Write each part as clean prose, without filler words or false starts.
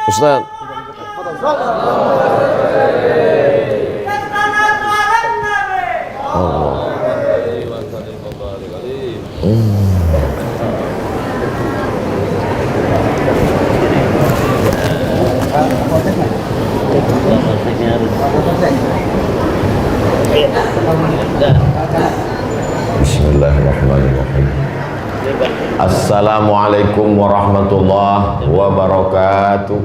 Ustaz. Bismillahirrahmanirrahim. Assalamualaikum warahmatullahi wabarakatuh.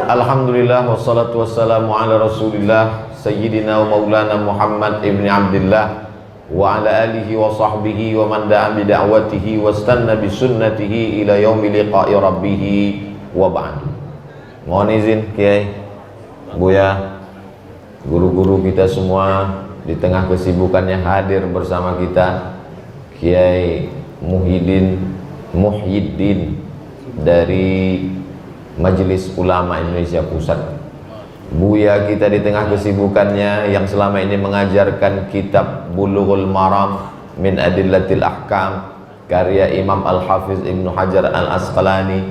Alhamdulillah wassalatu wassalamu ala rasulillah Sayyidina wa maulana Muhammad ibn Abdillah wa ala alihi wa sahbihi wa man da'a bi da'watihi wa istanna bi sunnatihi ila yaumi liqa'i rabbih wa ba'du. Mohon izin Kiai, Buya, guru-guru kita semua di tengah kesibukannya hadir bersama kita Kiai Muhyiddin dari Majelis Ulama Indonesia Pusat. Buya kita di tengah kesibukannya yang selama ini mengajarkan kitab Bulughul Maram min Adillatil Ahkam karya Imam Al-Hafiz Ibnu Hajar Al-Asqalani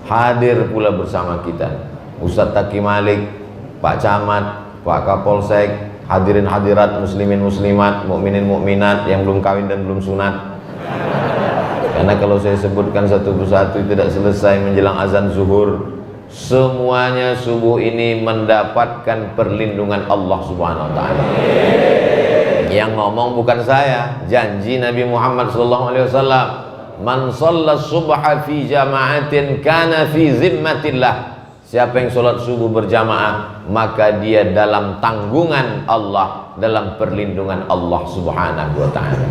hadir pula bersama kita. Ustadz Taki Malik, Pak Camat, Pak Kapolsek, hadirin hadirat, muslimin muslimat, mukminin mukminat yang belum kawin dan belum sunat. Karena kalau saya sebutkan satu persatu tidak selesai menjelang azan zuhur. Semuanya subuh ini mendapatkan perlindungan Allah Subhanahu wa taala. Yang ngomong bukan saya, janji Nabi Muhammad sallallahu alaihi wasallam, "Man shalla subha fi jama'atin kana fi zimmatillah." Siapa yang sholat subuh berjamaah, maka dia dalam tanggungan Allah, dalam perlindungan Allah Subhanahu wa ta'ala.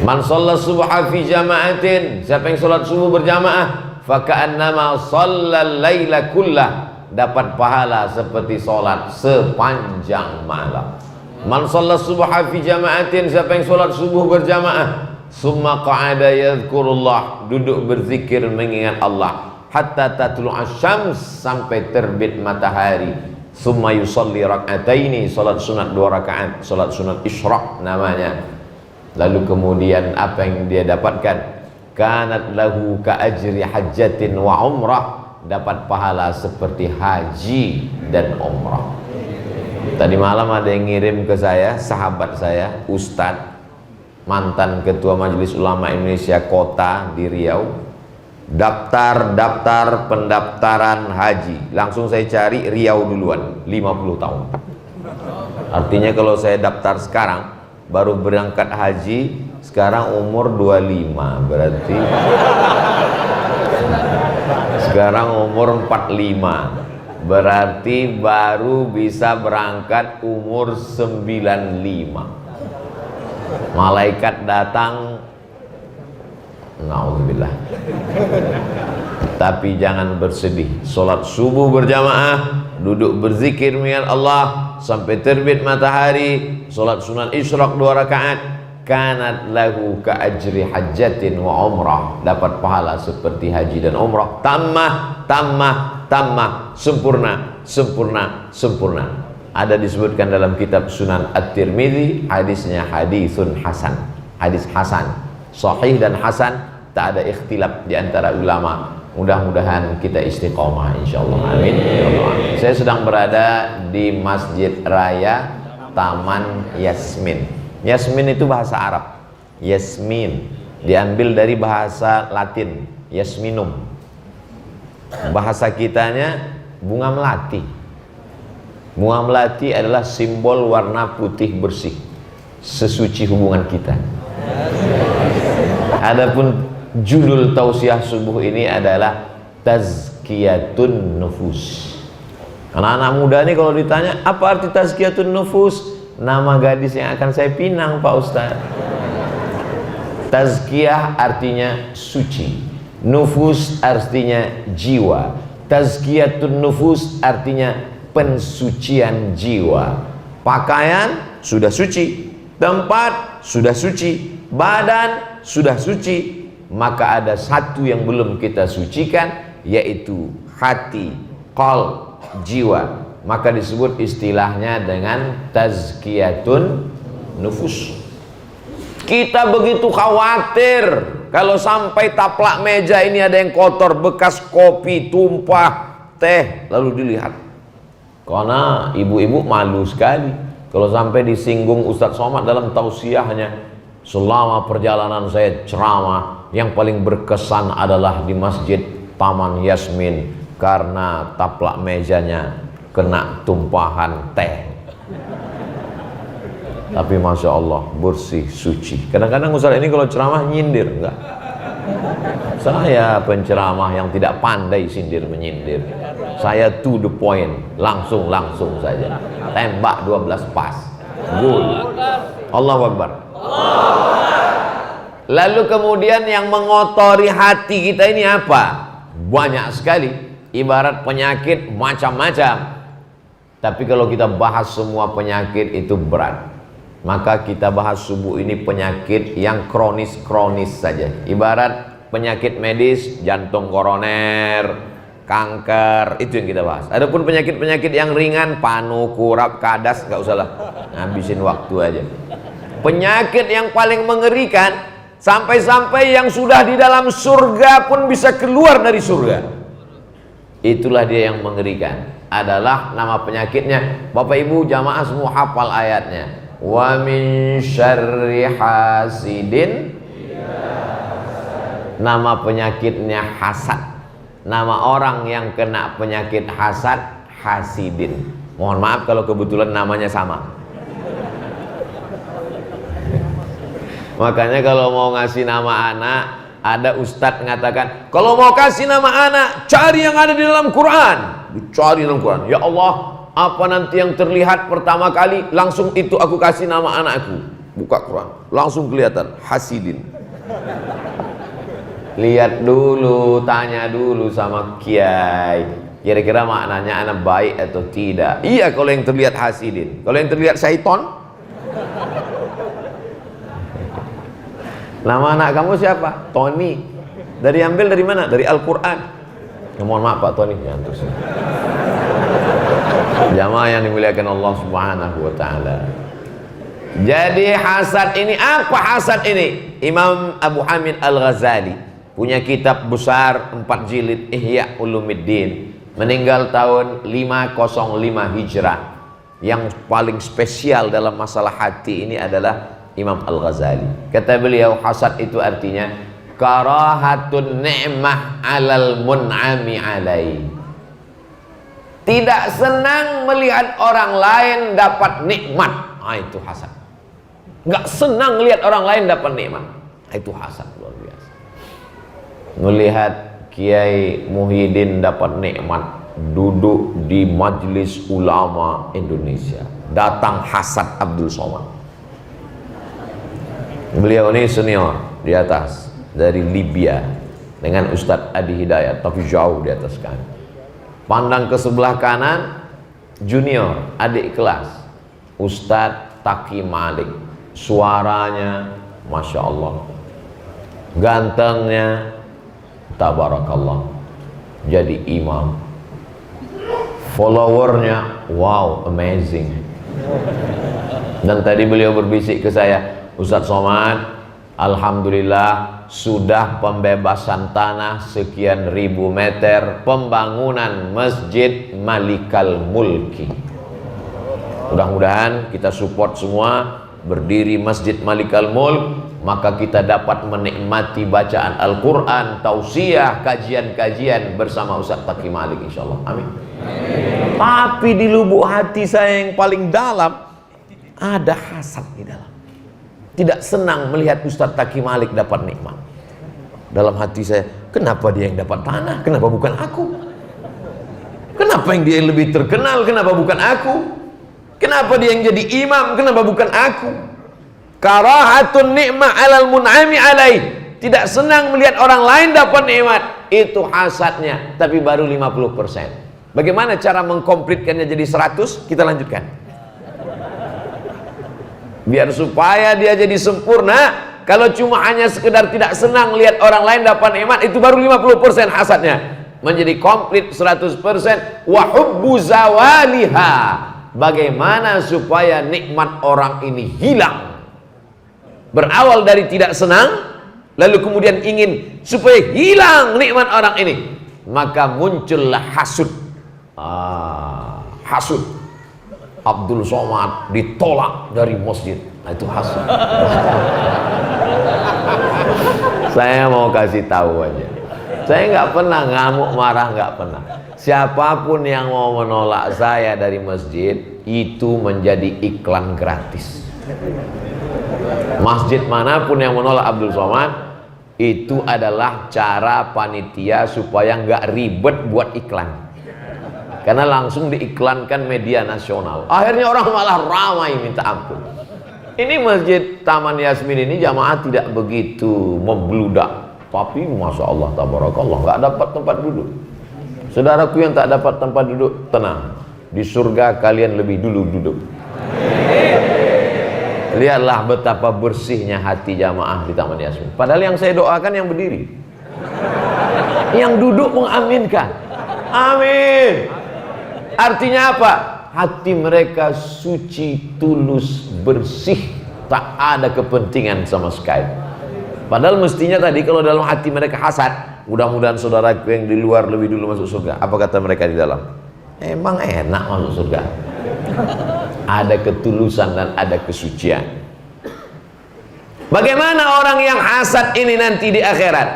Man shalla subha fi jama'atin, siapa yang sholat subuh berjamaah, faka'annama shallal laila kullah, dapat pahala seperti sholat sepanjang malam. Man shalla subha fi jama'atin, siapa yang sholat subuh berjamaah, summa qa'ada yadhkurullah, duduk berzikir mengingat Allah, hatta tatlu'as syams, sampai terbit matahari. Summa yusalli rak'ataini, salat sunat 2 rakaat, salat sunat isyraq namanya. Lalu kemudian apa yang dia dapatkan? Kanat lahu ka ajri hajjatin wa umrah, dapat pahala seperti haji dan umrah. Tadi malam ada yang ngirim ke saya, sahabat saya, Ustadz, mantan Ketua Majelis Ulama Indonesia Kota di Riau, daftar pendaftaran haji. Langsung saya cari Riau duluan, 50 tahun. Artinya kalau saya daftar sekarang, baru berangkat haji, sekarang umur 25, berarti sekarang umur 45, berarti baru bisa berangkat umur 95. Malaikat datang, na'udzubillah. Tapi jangan bersedih. Sholat subuh berjamaah, duduk berzikir mengingat Allah sampai terbit matahari, sholat sunat isyraq 2 rakaat, kanat lahu ka ajri hajjatin wa umrah, dapat pahala seperti haji dan umrah. Tammah, sempurna. Ada disebutkan dalam kitab Sunan At-Tirmidzi, hadisnya hadisun hasan, hadis hasan, sahih dan hasan, tak ada ikhtilaf di antara ulama. Mudah-mudahan kita istiqomah insyaallah, amin. Saya sedang berada di Masjid Raya Taman Yasmin. Yasmin itu bahasa Arab. Yasmin diambil dari bahasa Latin, yasminum. Bahasa kitanya bunga melati. Bunga melati adalah simbol warna putih bersih, sesuci hubungan kita. Adapun judul tausiah subuh ini adalah Tazkiyatun Nufus. Anak-anak muda ini kalau ditanya apa arti Tazkiyatun Nufus, nama gadis yang akan saya pinang Pak Ustaz. Tazkiyah artinya suci, nufus artinya jiwa. Tazkiyatun Nufus artinya pensucian jiwa. Pakaian sudah suci, tempat sudah suci, badan sudah suci, maka ada satu yang belum kita sucikan, yaitu hati, qalb, jiwa. Maka disebut istilahnya dengan Tazkiyatun Nufus. Kita begitu khawatir Kalau sampai taplak meja ini ada yang kotor, bekas kopi, tumpah, teh, lalu dilihat. Karena ibu-ibu malu sekali kalau sampai disinggung Ustadz Somad dalam tausiahnya. Selama perjalanan saya ceramah, yang paling berkesan adalah di Masjid Taman Yasmin, karena taplak mejanya kena tumpahan teh. Tapi Masya Allah, bersih, suci. Kadang-kadang Ustaz ini kalau ceramah nyindir, enggak. Saya penceramah yang tidak pandai sindir menyindir. Saya to the point, langsung saja. Tembak 12 pas. Gol. Allahu Akbar. Lalu kemudian yang mengotori hati kita ini apa? Banyak sekali. Ibarat penyakit macam-macam. Tapi kalau kita bahas semua penyakit itu berat. Maka kita bahas subuh ini penyakit yang kronis-kronis saja. Ibarat penyakit medis, jantung koroner, kanker, itu yang kita bahas. Adapun penyakit-penyakit yang ringan, panu, kurap, kadas, nggak usah lah, ngabisin waktu aja. Penyakit yang paling mengerikan, sampai-sampai yang sudah di dalam surga pun bisa keluar dari surga. Itulah dia yang mengerikan. Adalah nama penyakitnya. Bapak Ibu jamaah semua hafal ayatnya. Wa min syarri hasidin. Nama penyakitnya hasad. Nama orang yang kena penyakit hasad, hasidin. Mohon maaf kalau kebetulan namanya sama. Makanya kalau mau ngasih nama anak, ada ustadz mengatakan, kalau mau kasih nama anak, cari yang ada di dalam Quran. Dicari dalam Quran. Ya Allah, apa nanti yang terlihat pertama kali, langsung itu aku kasih nama anakku. Buka Quran, langsung kelihatan hasidin. Lihat dulu, tanya dulu sama kiai, kira-kira maknanya anak baik atau tidak. Iya kalau yang terlihat hasidin. Kalau yang terlihat syaiton, nama anak kamu siapa? Tony. Ambil dari mana? Dari Al-Quran. Ya, mohon maaf Pak Tony, ya, terus. Jamaah yang dimuliakan Allah Subhanahu wa taala. Jadi hasad ini apa hasad ini? Imam Abu Hamid Al-Ghazali punya kitab besar 4 jilid Ihya Ulumuddin, meninggal tahun 505 Hijrah. Yang paling spesial dalam masalah hati ini adalah Imam Al-Ghazali. Kata beliau, hasad itu artinya karahatun ni'mah 'alal mun'ami 'alai. Tidak senang melihat orang lain dapat nikmat. Itu hasad. Nggak senang melihat orang lain dapat nikmat. Itu hasad luar biasa. Melihat Kiai Muhyiddin dapat nikmat, duduk di majelis ulama Indonesia, datang hasad Abdul Somad. Beliau ini senior di atas dari Libya dengan Ustadz Adi Hidayat, tapi jauh di atas kami. Pandang ke sebelah kanan, junior, adik kelas, Ustadz Taqi Malik. Suaranya Masya Allah, gantengnya tabarakallah, jadi imam. Followernya wow, amazing. Dan tadi beliau berbisik ke saya, Ustadz Somad, alhamdulillah sudah pembebasan tanah sekian ribu meter, pembangunan Masjid Malikal Mulki. Mudah-mudahan kita support semua, berdiri Masjid Malikal Mulk, maka kita dapat menikmati bacaan Al-Quran, tausiah, kajian-kajian bersama Ustadz Taqi Malik insyaallah. Amin. Tapi di lubuk hati saya yang paling dalam ada hasad di dalam. Tidak senang melihat Ustadz Taqi Malik dapat nikmat. Dalam hati saya, kenapa dia yang dapat tanah? Kenapa bukan aku? Kenapa yang dia lebih terkenal? Kenapa bukan aku? Kenapa dia yang jadi imam? Kenapa bukan aku? Karahatun ni'mah 'alal mun'ami 'alaih. Tidak senang melihat orang lain dapat nikmat. Itu hasadnya, tapi baru 50%. Bagaimana cara mengkomplitkannya jadi 100? Kita lanjutkan. Biar supaya dia jadi sempurna. Kalau cuma hanya sekedar tidak senang lihat orang lain dapat nikmat, itu baru 50% hasadnya. Menjadi komplit 100%. Wa hubbu zawaliha. Bagaimana supaya nikmat orang ini hilang? Berawal dari tidak senang, lalu kemudian ingin supaya hilang nikmat orang ini, maka muncullah hasud. Hasud. Abdul Somad ditolak dari masjid. Nah, itu hasud. Saya mau kasih tahu aja, saya nggak pernah ngamuk marah, nggak pernah. Siapapun yang mau menolak saya dari masjid, itu menjadi iklan gratis. Masjid manapun yang menolak Abdul Somad, itu adalah cara panitia supaya nggak ribet buat iklan, karena langsung diiklankan media nasional. Akhirnya orang malah ramai minta ampun. Ini Masjid Taman Yasmin ini jamaah tidak begitu membludak, tapi masya Allah tabarakallah nggak dapat tempat duduk. Saudaraku yang tak dapat tempat duduk, tenang, di surga kalian lebih dulu duduk. Lihatlah betapa bersihnya hati jamaah di Taman Yasmin. Padahal yang saya doakan yang berdiri, yang duduk mengaminkan. Amin. Artinya apa? Hati mereka suci, tulus, bersih, tak ada kepentingan sama sekali. Padahal mestinya tadi kalau dalam hati mereka hasad, mudah-mudahan saudaraku yang di luar lebih dulu masuk surga. Apa kata mereka di dalam? Emang enak masuk surga. Ada ketulusan dan ada kesucian. Bagaimana orang yang hasad ini nanti di akhirat?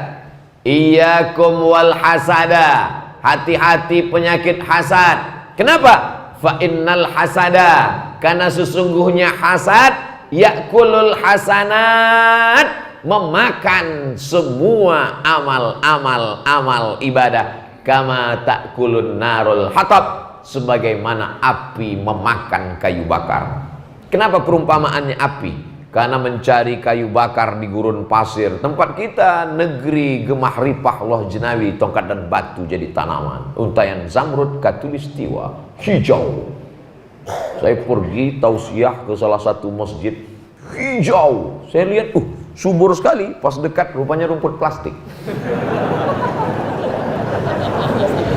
Iyyakum wal hasada. Hati-hati penyakit hasad. Kenapa? Fa innal hasada, karena sesungguhnya hasad yakulul hasanat, memakan semua amal ibadah, kama takulun narul hatab, sebagaimana api memakan kayu bakar. Kenapa perumpamaannya api? Karena mencari kayu bakar di gurun pasir, tempat kita negeri gemah ripah loh jenawi, tongkat dan batu jadi tanaman, untayan zamrud katulistiwa, hijau. Saya pergi tausiah ke salah satu masjid, hijau. Saya lihat, subur sekali. Pas dekat rupanya rumput plastik.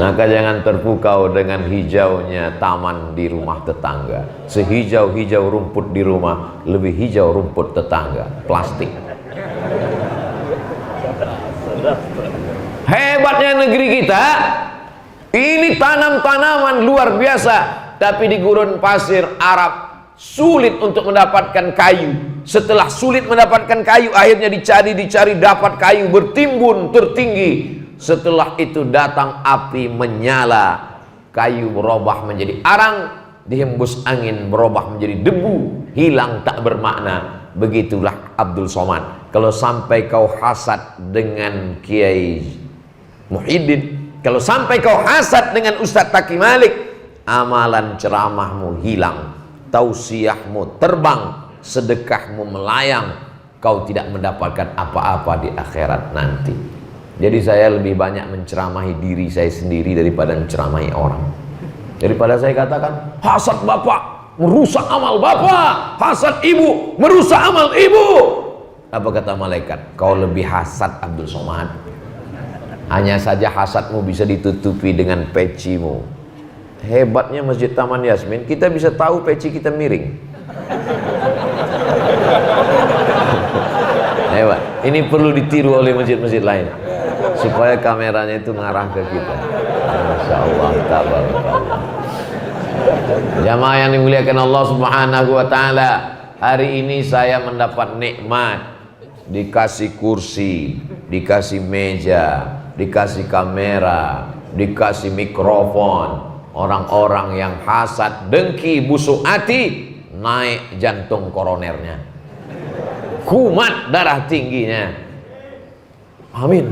Maka jangan terpukau dengan hijaunya taman di rumah tetangga. Sehijau-hijau rumput di rumah, lebih hijau rumput tetangga, plastik. Hebatnya negeri kita, ini tanam-tanaman luar biasa, tapi di gurun pasir Arab sulit untuk mendapatkan kayu. Setelah sulit mendapatkan kayu, akhirnya dicari dapat kayu bertimbun tertinggi. Setelah itu datang api menyala, kayu berubah menjadi arang, dihembus angin berubah menjadi debu, hilang tak bermakna. Begitulah Abdul Somad. Kalau sampai kau hasad dengan Kiai Muhyiddin, kalau sampai kau hasad dengan Ustadz Taki Malik, amalan ceramahmu hilang, tausiahmu terbang, sedekahmu melayang, kau tidak mendapatkan apa-apa di akhirat nanti. Jadi saya lebih banyak menceramahi diri saya sendiri daripada menceramahi orang. Daripada saya katakan, hasad bapak merusak amal bapak, hasad ibu merusak amal ibu. Apa kata malaikat? Kau lebih hasad Abdul Somad. Hanya saja hasadmu bisa ditutupi dengan pecimu. Hebatnya Masjid Taman Yasmin, kita bisa tahu peci kita miring. Hebat. Ini perlu ditiru oleh masjid-masjid lain, supaya kameranya itu ngarah ke kita. Masya Allah, tabarakallah. Jamaah yang dimuliakan Allah Subhanahu wa Ta'ala, hari ini saya mendapat nikmat, dikasih kursi, dikasih meja, dikasih kamera, dikasih mikrofon. Orang-orang yang hasad, dengki, busuk hati, naik jantung koronernya, kumat darah tingginya. Amin.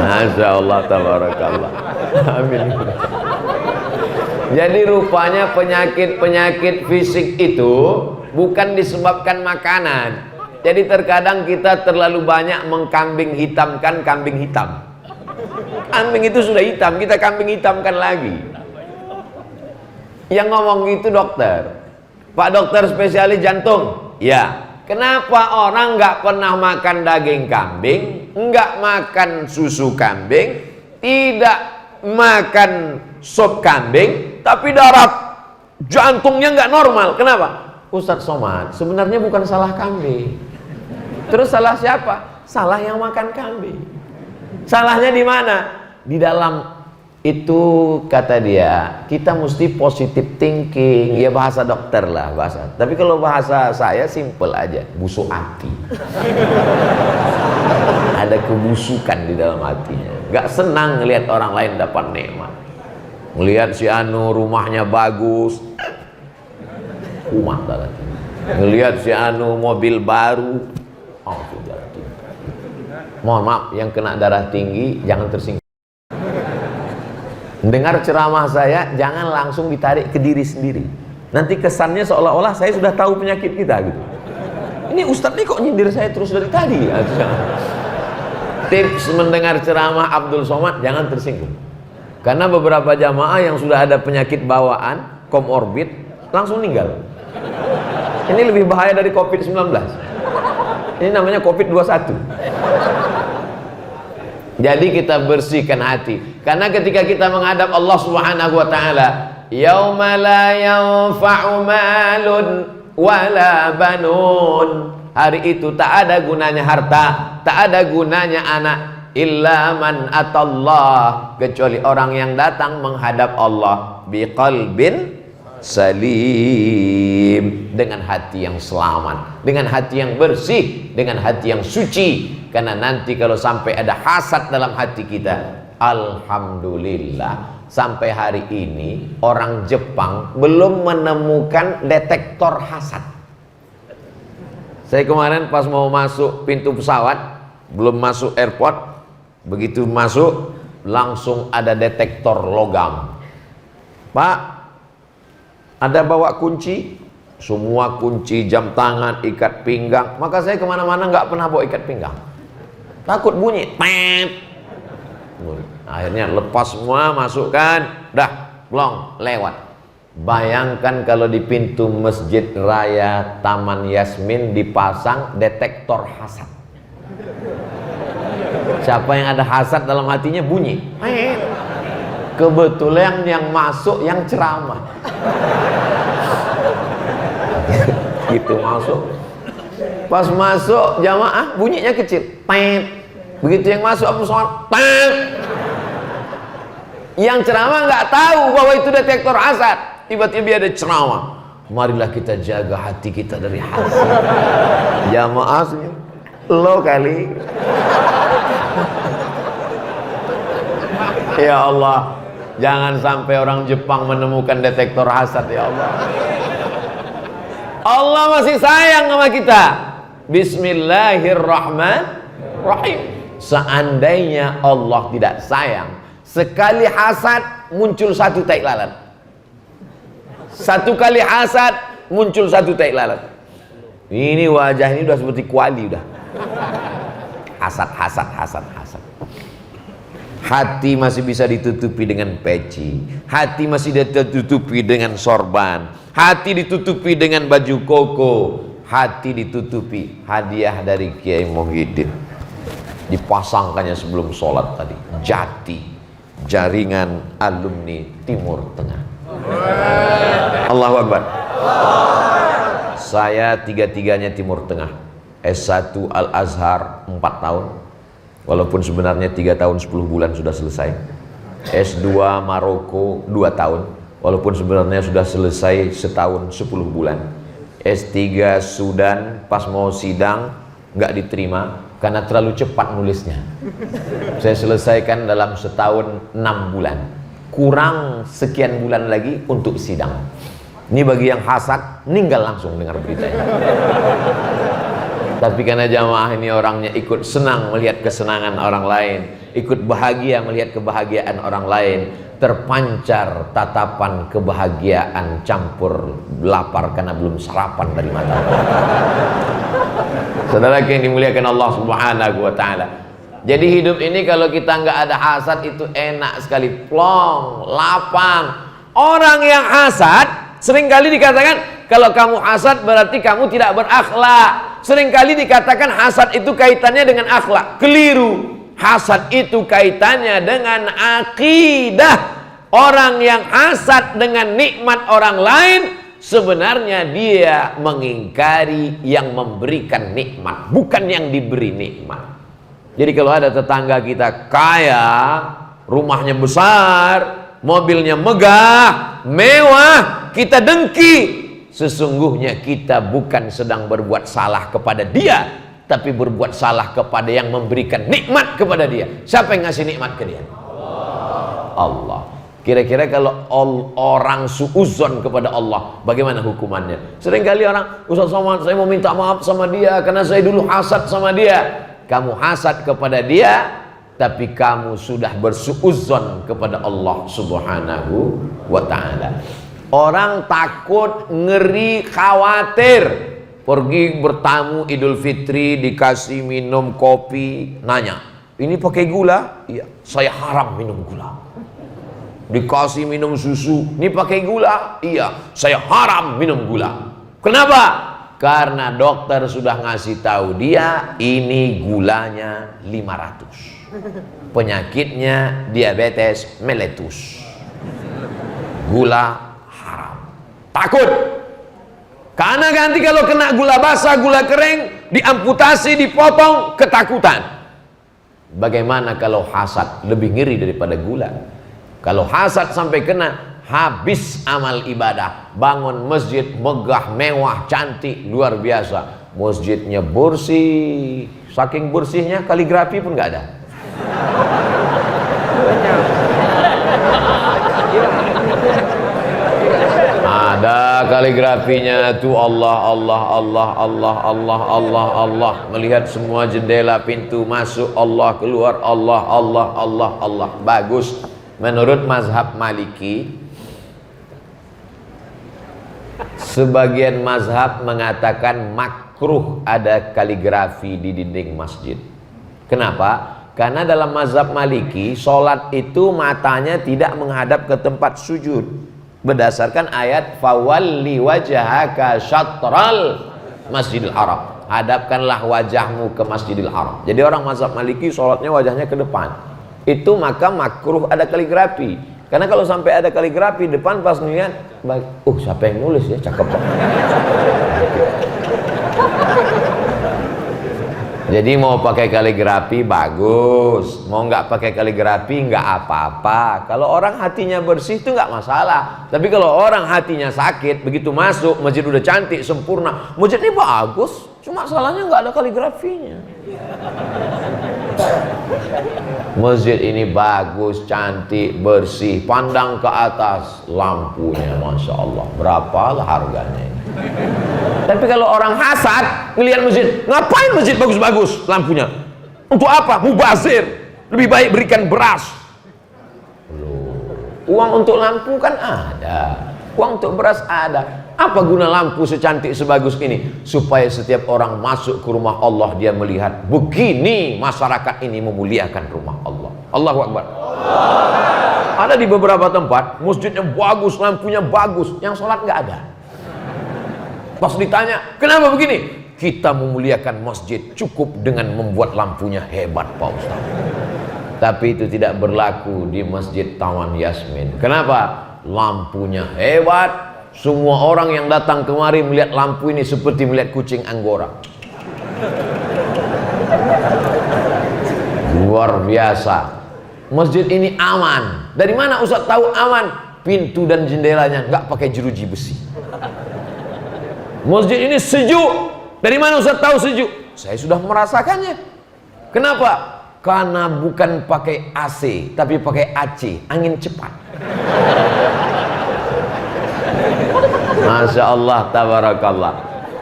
Masya Allah, tabarakallah. Amin. Jadi rupanya penyakit-penyakit fisik itu bukan disebabkan makanan. Jadi terkadang kita terlalu banyak mengkambing hitamkan kambing hitam. Kambing itu sudah hitam, kita kambing hitamkan lagi. Yang ngomong itu dokter, Pak dokter spesialis jantung. Ya, kenapa orang nggak pernah makan daging kambing, nggak makan susu kambing, tidak makan sop kambing, tapi darah jantungnya nggak normal. Kenapa? Ustadz Somad, sebenarnya bukan salah kambing. Terus salah siapa? Salah yang makan kambing. Salahnya di mana? Di dalam itu, kata dia, kita mesti positive thinking. Ya bahasa dokter lah bahasa. Tapi kalau bahasa saya simple aja, busuk hati. Ada kebusukan di dalam hatinya. Gak senang ngelihat orang lain dapat nikmat. Ngelihat si anu rumahnya bagus, umat dalam. Ngelihat si anu mobil baru, oh sudah. Mohon maaf, yang kena darah tinggi jangan tersinggung. Dengar ceramah saya jangan langsung ditarik ke diri sendiri. Nanti kesannya seolah-olah saya sudah tahu penyakit kita gitu. Ini Ustadz nih kok nyindir saya terus dari tadi. Tips mendengar ceramah Abdul Somad, jangan tersinggung. Karena beberapa jamaah yang sudah ada penyakit bawaan, komorbid, langsung meninggal. Ini lebih bahaya dari COVID-19. Ini namanya COVID-21. Jadi kita bersihkan hati. Karena ketika kita menghadap Allah Subhanahu wa taala, yauma la yanfa'u malun wala banun. Hari itu tak ada gunanya harta, tak ada gunanya anak, illa man atallah, kecuali orang yang datang menghadap Allah biqalbin salim, dengan hati yang selamat, dengan hati yang bersih, dengan hati yang suci. Karena nanti kalau sampai ada hasad dalam hati kita, alhamdulillah, sampai hari ini orang Jepang belum menemukan detektor hasad. Saya kemarin pas mau masuk pintu pesawat, belum masuk airport, begitu masuk langsung ada detektor logam. Pak, ada bawa kunci? Semua kunci, jam tangan, ikat pinggang. Maka saya kemana-mana nggak pernah bawa ikat pinggang. Takut bunyi, pet. Akhirnya lepas semua, masukkan, dah, blong, lewat. Bayangkan kalau di pintu Masjid Raya Taman Yasmin dipasang detektor hasad. Siapa yang ada hasad dalam hatinya bunyi, pet. Kebetulan yang masuk yang ceramah. Gitu masuk. Pas masuk jamaah bunyinya kecil, pet. Begitu yang masuk Abu Somad, pet. Yang ceramah nggak tahu bahwa itu detektor hasad. Tiba-tiba ada ceramah, marilah kita jaga hati kita dari hasad. Jamaah lo kali. Ya Allah, jangan sampai orang Jepang menemukan detektor hasad, ya Allah. Allah masih sayang sama kita. Bismillahirrahmanirrahim. Seandainya Allah tidak sayang, sekali hasad muncul satu tai lalat. Satu kali hasad muncul satu tai lalat. Ini wajah ini udah seperti kuali udah. Hasad. Hati masih bisa ditutupi dengan peci, hati masih ditutupi dengan sorban, hati ditutupi dengan baju koko, hati ditutupi hadiah dari Kiai Muhyiddin, dipasangkannya sebelum sholat tadi, Jati, jaringan alumni Timur Tengah. Allahu Akbar. Saya tiga-tiganya Timur Tengah. S1 Al-Azhar 4 tahun, walaupun sebenarnya 3 tahun 10 bulan sudah selesai. S2 Maroko 2 tahun, walaupun sebenarnya sudah selesai setahun 10 bulan. S3 Sudan, pas mau sidang nggak diterima karena terlalu cepat nulisnya. Saya selesaikan dalam setahun 6 bulan, kurang sekian bulan lagi untuk sidang. Ini bagi yang hasad, meninggal langsung dengar beritanya. Tapi karena jamaah ini orangnya ikut senang melihat kesenangan orang lain, ikut bahagia melihat kebahagiaan orang lain, terpancar tatapan kebahagiaan campur lapar karena belum sarapan dari mata. Saudara yang dimuliakan Allah Subhanahu wa taala. Jadi hidup ini kalau kita nggak ada hasad itu enak sekali, plong, lapang. Orang yang hasad seringkali dikatakan, kalau kamu hasad berarti kamu tidak berakhlak. Seringkali dikatakan hasad itu kaitannya dengan akhlak. Keliru. Hasad itu kaitannya dengan akidah. Orang yang hasad dengan nikmat orang lain, sebenarnya dia mengingkari yang memberikan nikmat, bukan yang diberi nikmat. Jadi kalau ada tetangga kita kaya, rumahnya besar, mobilnya megah, mewah, kita dengki, sesungguhnya kita bukan sedang berbuat salah kepada dia, tapi berbuat salah kepada yang memberikan nikmat kepada dia. Siapa yang ngasih nikmat ke dia? Allah. Kira-kira kalau orang suuzon kepada Allah, bagaimana hukumannya? Seringkali orang, Ustaz Somad, saya mau minta maaf sama dia karena saya dulu hasad sama dia. Kamu hasad kepada dia, tapi kamu sudah bersuuzon kepada Allah Subhanahu wa ta'ala. Orang takut, ngeri, khawatir, pergi bertamu Idul Fitri, dikasih minum kopi, nanya, ini pakai gula? Iya, saya haram minum gula. Dikasih minum susu, ini pakai gula? Iya, saya haram minum gula. Kenapa? Karena dokter sudah ngasih tahu dia ini gulanya 500. Penyakitnya diabetes mellitus. Gula haram. Takut. Karena nanti kalau kena gula basah, gula kering, diamputasi, dipotong, ketakutan. Bagaimana kalau hasad? Lebih ngeri daripada gula. Kalau hasad sampai kena, habis amal ibadah. Bangun masjid megah, mewah, cantik, luar biasa. Masjidnya bersih, saking bersihnya kaligrafi pun nggak ada. Ada kaligrafinya tuh Allah, Allah, Allah, Allah, Allah, Allah, Allah. Melihat semua jendela, pintu masuk, Allah keluar, Allah, Allah, Allah, Allah. Bagus. Menurut mazhab Maliki, sebagian mazhab mengatakan makruh ada kaligrafi di dinding masjid. Kenapa? Karena dalam mazhab Maliki, sholat itu matanya tidak menghadap ke tempat sujud. Berdasarkan ayat fawalli wajhaka syatral masjidil haram. Hadapkanlah wajahmu ke Masjidil Haram. Jadi orang mazhab Maliki sholatnya wajahnya ke depan. Itu maka makruh ada kaligrafi. Karena kalau sampai ada kaligrafi depan pas ngeliat, siapa yang nulis ya, cakep kok. Jadi mau pakai kaligrafi bagus, mau nggak pakai kaligrafi nggak apa-apa. Kalau orang hatinya bersih itu nggak masalah. Tapi kalau orang hatinya sakit, begitu masuk masjid udah cantik sempurna, masjid ini bagus, cuma salahnya nggak ada kaligrafinya. Masjid ini bagus, cantik, bersih, pandang ke atas, lampunya Masya Allah, berapalah harganya ini. Tapi kalau orang hasad ngelihat masjid, ngapain masjid bagus-bagus lampunya? Untuk apa? Mubazir. Lebih baik berikan beras. Uang untuk lampu kan ada, uang untuk beras ada. Apa guna lampu secantik sebagus ini? Supaya setiap orang masuk ke rumah Allah, dia melihat begini masyarakat ini memuliakan rumah Allah. Allahu Akbar. Ada di beberapa tempat masjidnya bagus, lampunya bagus, yang sholat nggak ada. Pas ditanya, kenapa begini? Kita memuliakan masjid cukup dengan membuat lampunya hebat, Pak Ustaz. Tapi itu tidak berlaku di Masjid Taman Yasmin. Kenapa? Lampunya hebat. Semua orang yang datang kemari melihat lampu ini seperti melihat kucing Anggora. Luar biasa. Masjid ini aman. Dari mana Ustaz tahu aman? Pintu dan jendelanya nggak pakai jeruji besi. Masjid ini sejuk. Dari mana Ustaz tahu sejuk? Saya sudah merasakannya. Kenapa? Karena bukan pakai AC, tapi pakai AC, angin cepat. Masya Allah, tabarakallah.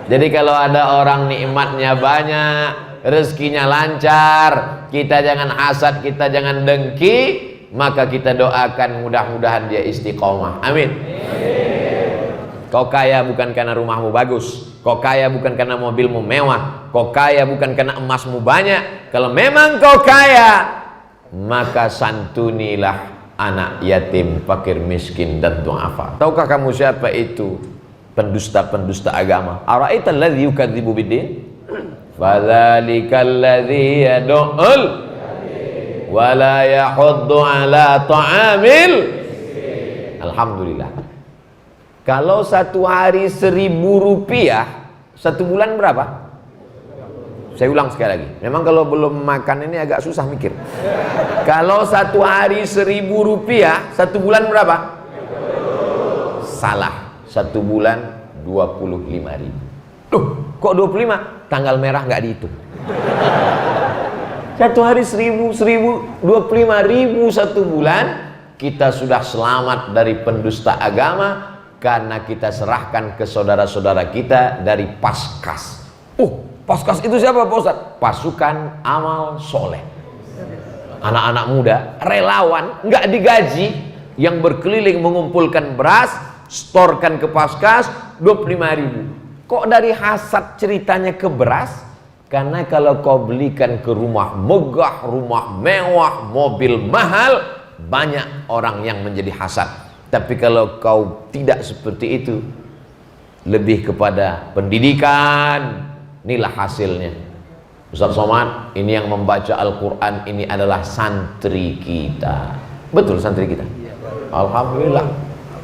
Jadi kalau ada orang nikmatnya banyak, rezekinya lancar, kita jangan hasad, kita jangan dengki, maka kita doakan mudah-mudahan dia istiqomah. Amin. Kau kaya bukan karena rumahmu bagus, kau kaya bukan karena mobilmu mewah, kau kaya bukan karena emasmu banyak. Kalau memang kau kaya, maka santunilah anak yatim, fakir, miskin, dan du'afa. Tahukah kamu siapa itu pendusta-pendusta agama? Ara'aital ladzi yukadzibu biddin? Fadzalikal ladzi yad'ul wa la yahuddu ala ta'amil alhamdulillah. Kalau satu hari 1.000 rupiah, satu bulan berapa? Saya ulang sekali lagi. Memang kalau belum makan ini agak susah mikir. Kalau satu hari 1.000 rupiah, satu bulan berapa? Salah. Satu bulan 25.000. Loh, kok 25? Tanggal merah nggak dihitung. Satu hari 1.000, 25.000 satu bulan, kita sudah selamat dari pendusta agama karena kita serahkan ke saudara-saudara kita dari Paskas. Paskas itu siapa Pak Ustadz? Pasukan amal soleh. Anak-anak muda, relawan, nggak digaji, yang berkeliling mengumpulkan beras, storkan ke Paskas 25.000. Kok dari hasad ceritanya ke beras? Karena kalau kau belikan ke rumah megah, rumah mewah, mobil mahal, banyak orang yang menjadi hasad. Tapi kalau kau tidak seperti itu, lebih kepada pendidikan, inilah hasilnya. Ustaz Somad, ini yang membaca Al-Quran ini adalah santri kita. Betul santri kita? Alhamdulillah.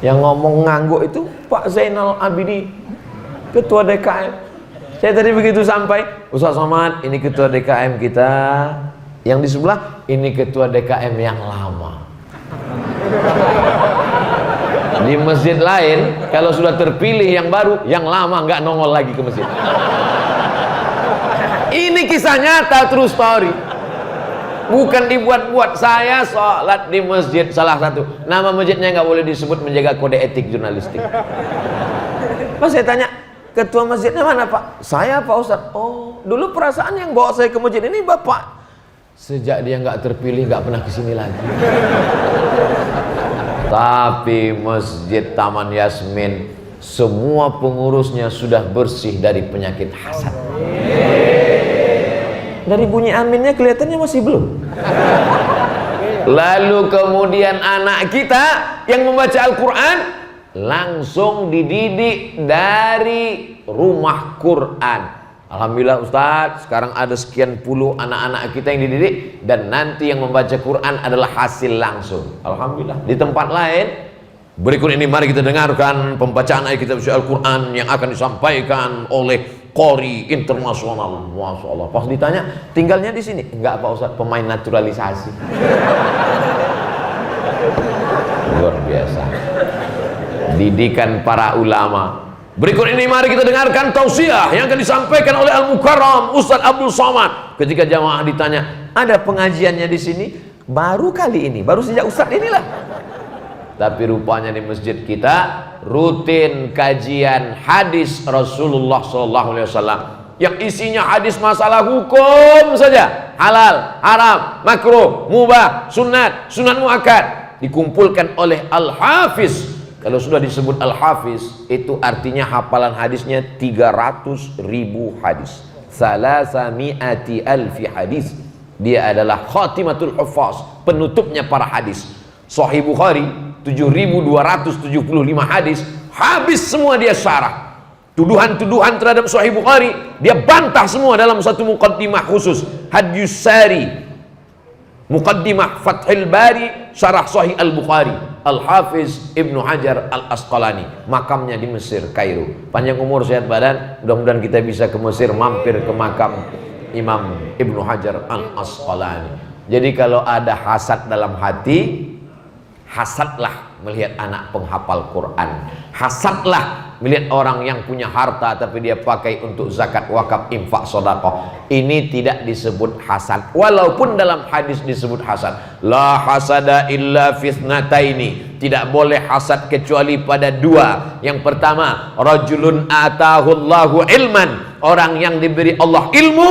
Yang ngomong ngangguk itu Pak Zainal Abidin, Ketua DKM. Saya tadi begitu sampai, Ustaz Somad, ini Ketua DKM kita. Yang di sebelah, ini Ketua DKM yang lama. Di masjid lain, kalau sudah terpilih yang baru, yang lama nggak nongol lagi ke masjid. Ini kisah nyata, true story. Bukan dibuat-buat. Saya sholat di masjid salah satu. Nama masjidnya nggak boleh disebut, menjaga kode etik jurnalistik. Pas saya tanya, ketua masjidnya mana Pak? Saya Pak Ustadz. Oh, dulu perasaan yang bawa saya ke masjid ini Bapak. Sejak dia nggak terpilih nggak pernah kesini lagi. Tapi masjid Taman Yasmin, semua pengurusnya sudah bersih dari penyakit hasad. Dari bunyi aminnya kelihatannya masih belum. Lalu kemudian anak kita yang membaca Al-Quran langsung dididik dari rumah Quran. Alhamdulillah Ustadz, sekarang ada sekian puluh anak-anak kita yang dididik, dan nanti yang membaca Quran adalah hasil langsung. Alhamdulillah. Di tempat lain, berikut ini mari kita dengarkan pembacaan ayat kitab suci Al-Quran yang akan disampaikan oleh Qori internasional. Masya Allah. Pas ditanya, tinggalnya di sini? Enggak Pak Ustadz, pemain naturalisasi. Luar biasa. Didikan para ulama. Berikut ini mari kita dengarkan tausiah yang akan disampaikan oleh Al-Mukarram Ustadz Abdul Somad. Ketika jamaah ditanya, ada pengajiannya di sini? Baru kali ini, baru sejak Ustadz inilah. Tapi rupanya di masjid kita rutin kajian hadis Rasulullah SAW yang isinya hadis masalah hukum saja, halal, haram, makruh, mubah, sunat, sunat muakkad, dikumpulkan oleh Al-Hafiz. Kalau sudah disebut Al-Hafiz, itu artinya hafalan hadisnya 300.000 hadis, 300.000 hadis. Dia adalah khatimatul huffaz, penutupnya para hadis. Sahih Bukhari 7.275 hadis, habis semua dia syarah. Tuduhan-tuduhan terhadap Sahih Bukhari dia bantah semua dalam satu muqaddimah khusus, Hadis Sari, Muqaddimah Fathul Bari, Syarah Sahih Al-Bukhari. Al-Hafiz Ibnu Hajar Al-Asqalani, makamnya di Mesir, Kairo. Panjang umur sehat badan, mudah-mudahan kita bisa ke Mesir, mampir ke makam Imam Ibnu Hajar Al-Asqalani. Jadi kalau ada hasad dalam hati, hasadlah melihat anak penghafal Quran, hasadlah melihat orang yang punya harta tapi dia pakai untuk zakat, wakaf, infak, sedekah. Ini tidak disebut hasad, walaupun dalam hadis disebut hasad. La hasada illa fitnataini, tidak boleh hasad kecuali pada dua. Yang pertama, rajulun atahullahu ilman, orang yang diberi Allah ilmu,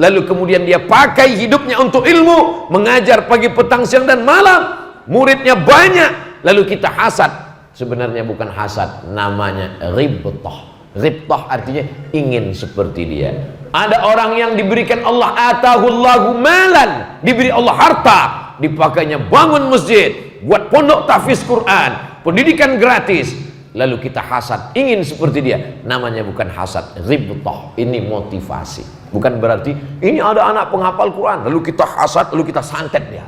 lalu kemudian dia pakai hidupnya untuk ilmu, mengajar pagi, petang, siang dan malam, muridnya banyak, lalu kita hasad. Sebenarnya bukan hasad, namanya ribtah. Ribtah artinya ingin seperti dia. Ada orang yang diberikan Allah atahullahu malan, diberi Allah harta, dipakainya bangun masjid, buat pondok tahfiz Quran, pendidikan gratis, lalu kita hasad, ingin seperti dia. Namanya bukan hasad, ribtah. Ini motivasi. Bukan berarti ini ada anak penghafal Quran, lalu kita hasad, lalu kita santet dia.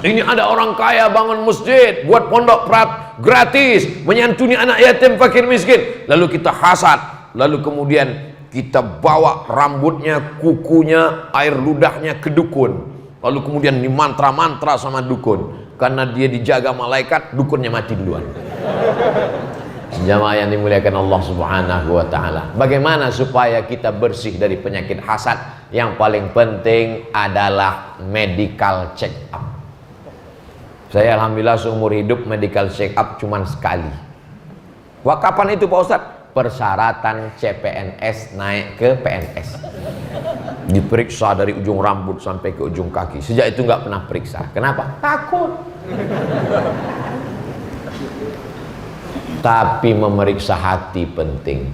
Ini ada orang kaya bangun masjid, buat pondok gratis, menyantuni anak yatim fakir miskin. Lalu kita hasad, lalu kemudian kita bawa rambutnya, kukunya, air ludahnya ke dukun. Lalu kemudian dimantra-mantra sama dukun. Karena dia dijaga malaikat, dukunnya mati duluan. Jamaah yang dimuliakan Allah Subhanahu wa taala. Bagaimana supaya kita bersih dari penyakit hasad? Yang paling penting adalah medical check up. Saya alhamdulillah seumur hidup medical check up cuman sekali. Wah, kapan itu Pak Ustadz? Persyaratan CPNS naik ke PNS. Diperiksa dari ujung rambut sampai ke ujung kaki. Sejak itu nggak pernah periksa. Kenapa? Takut. Tapi memeriksa hati penting.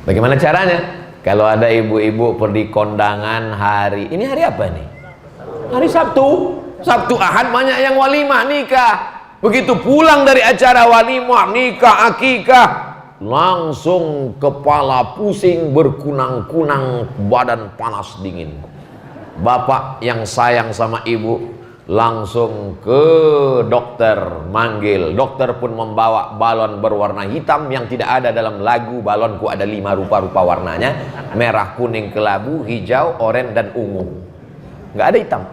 Bagaimana caranya? Kalau ada ibu-ibu pergi kondangan hari ini, hari apa nih? Hari Sabtu. Sabtu Ahad banyak yang walimah nikah. Begitu pulang dari acara walimah nikah akikah, langsung kepala pusing, berkunang-kunang, badan panas dingin. Bapak yang sayang sama ibu langsung ke dokter, manggil. Dokter pun membawa balon berwarna hitam yang tidak ada dalam lagu. Balonku ada 5 rupa-rupa warnanya, merah, kuning, kelabu, hijau, oranye dan ungu. Nggak ada hitam.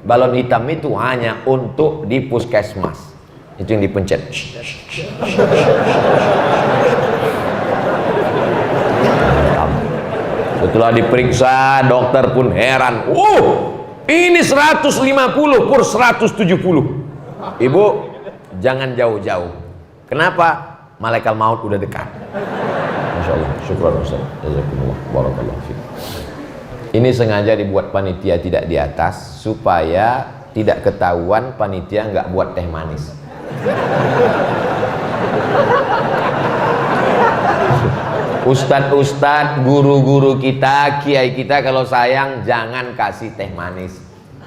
Balon hitam itu hanya untuk di puskesmas. Itu yang dipencet. Setelah diperiksa, dokter pun heran. Ini 150 per 170. Ibu, jangan jauh-jauh. Kenapa? Malaikat maut udah dekat. Masya Allah, syukur Ustaz. Jazakumullah, barakallahu fiik. Ini sengaja dibuat panitia tidak di atas supaya tidak ketahuan panitia nggak buat teh manis. Ustadz-ustadz, guru-guru kita, kiai kita kalau sayang jangan kasih teh manis.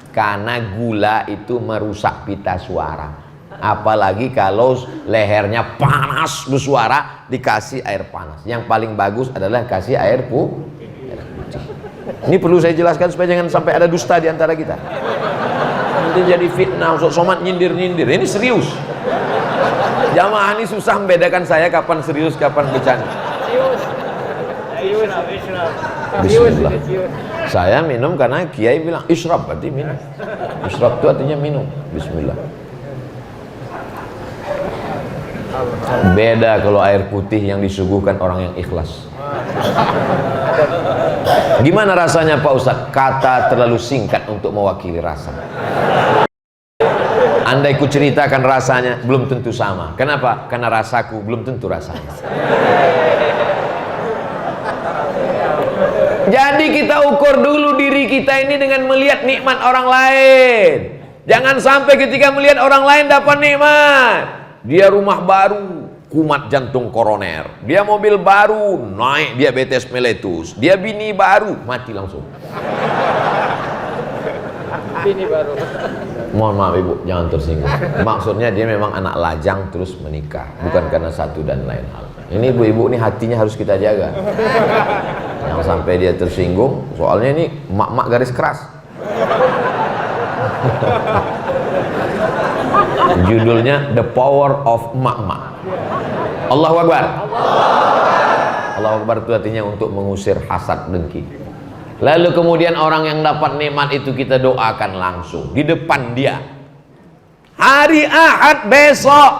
Karena gula itu merusak pita suara. Apalagi kalau lehernya panas bersuara, dikasih air panas. Yang paling bagus adalah kasih air putih. Ini perlu saya jelaskan supaya jangan sampai ada dusta di antara kita. Nanti jadi fitnah, somat nyindir-nyindir. Ini serius. Jamaah ini susah membedakan saya kapan serius, kapan bercanda. Bismillah. Saya minum karena kiai bilang isyrab, berarti minum. Isyrab itu artinya minum. Bismillah. Beda kalau air putih yang disuguhkan orang yang ikhlas. Gimana rasanya Pak Ustadz? Kata terlalu singkat untuk mewakili rasa. Andai ku ceritakan rasanya, belum tentu sama. Kenapa? Karena rasaku belum tentu rasanya. Jadi kita ukur dulu diri kita ini dengan melihat nikmat orang lain. Jangan sampai ketika melihat orang lain dapat nikmat, dia rumah baru, kumat jantung koroner, dia mobil baru, naik diabetes meletus, dia bini baru, mati langsung. Bini baru. Mohon maaf ibu, jangan tersinggung. Maksudnya dia memang anak lajang terus menikah, bukan karena satu dan lain hal. Ini ibu-ibu ini hatinya harus kita jaga. Jangan sampai dia tersinggung, soalnya ini mak-mak garis keras. Judulnya The Power of Mak-mak. Allahu Akbar. Allahu Akbar itu artinya untuk mengusir hasad dengki. Lalu kemudian orang yang dapat nikmat itu kita doakan langsung di depan dia. Hari Ahad besok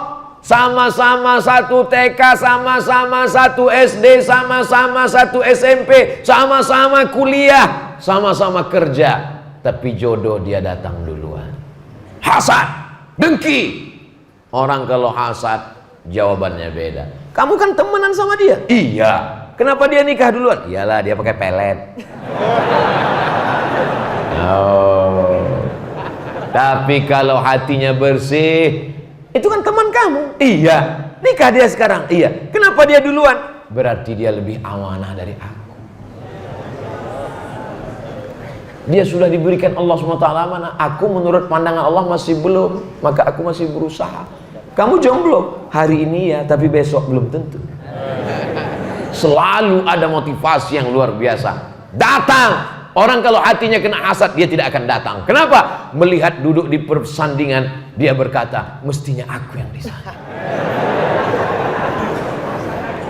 sama-sama satu TK, sama-sama satu SD, sama-sama satu SMP, sama-sama kuliah, sama-sama kerja, tapi jodoh dia datang duluan. Hasad, dengki. Orang kalau hasad jawabannya beda. Kamu kan temenan sama dia? Iya. Kenapa dia nikah duluan? Iyalah dia pakai pelet. Oh. Tapi kalau hatinya bersih, itu kan teman kamu. Iya. Nikah dia sekarang. Iya. Kenapa dia duluan? Berarti dia lebih amanah dari aku. Dia sudah diberikan Allah SWT amanah. Aku menurut pandangan Allah masih belum. Maka aku masih berusaha. Kamu jomblo hari ini ya, tapi besok belum tentu. Selalu ada motivasi yang luar biasa. Datang Orang kalau hatinya kena hasad, dia tidak akan datang. Kenapa? Melihat duduk di persandingan, dia berkata, mestinya aku yang di sana.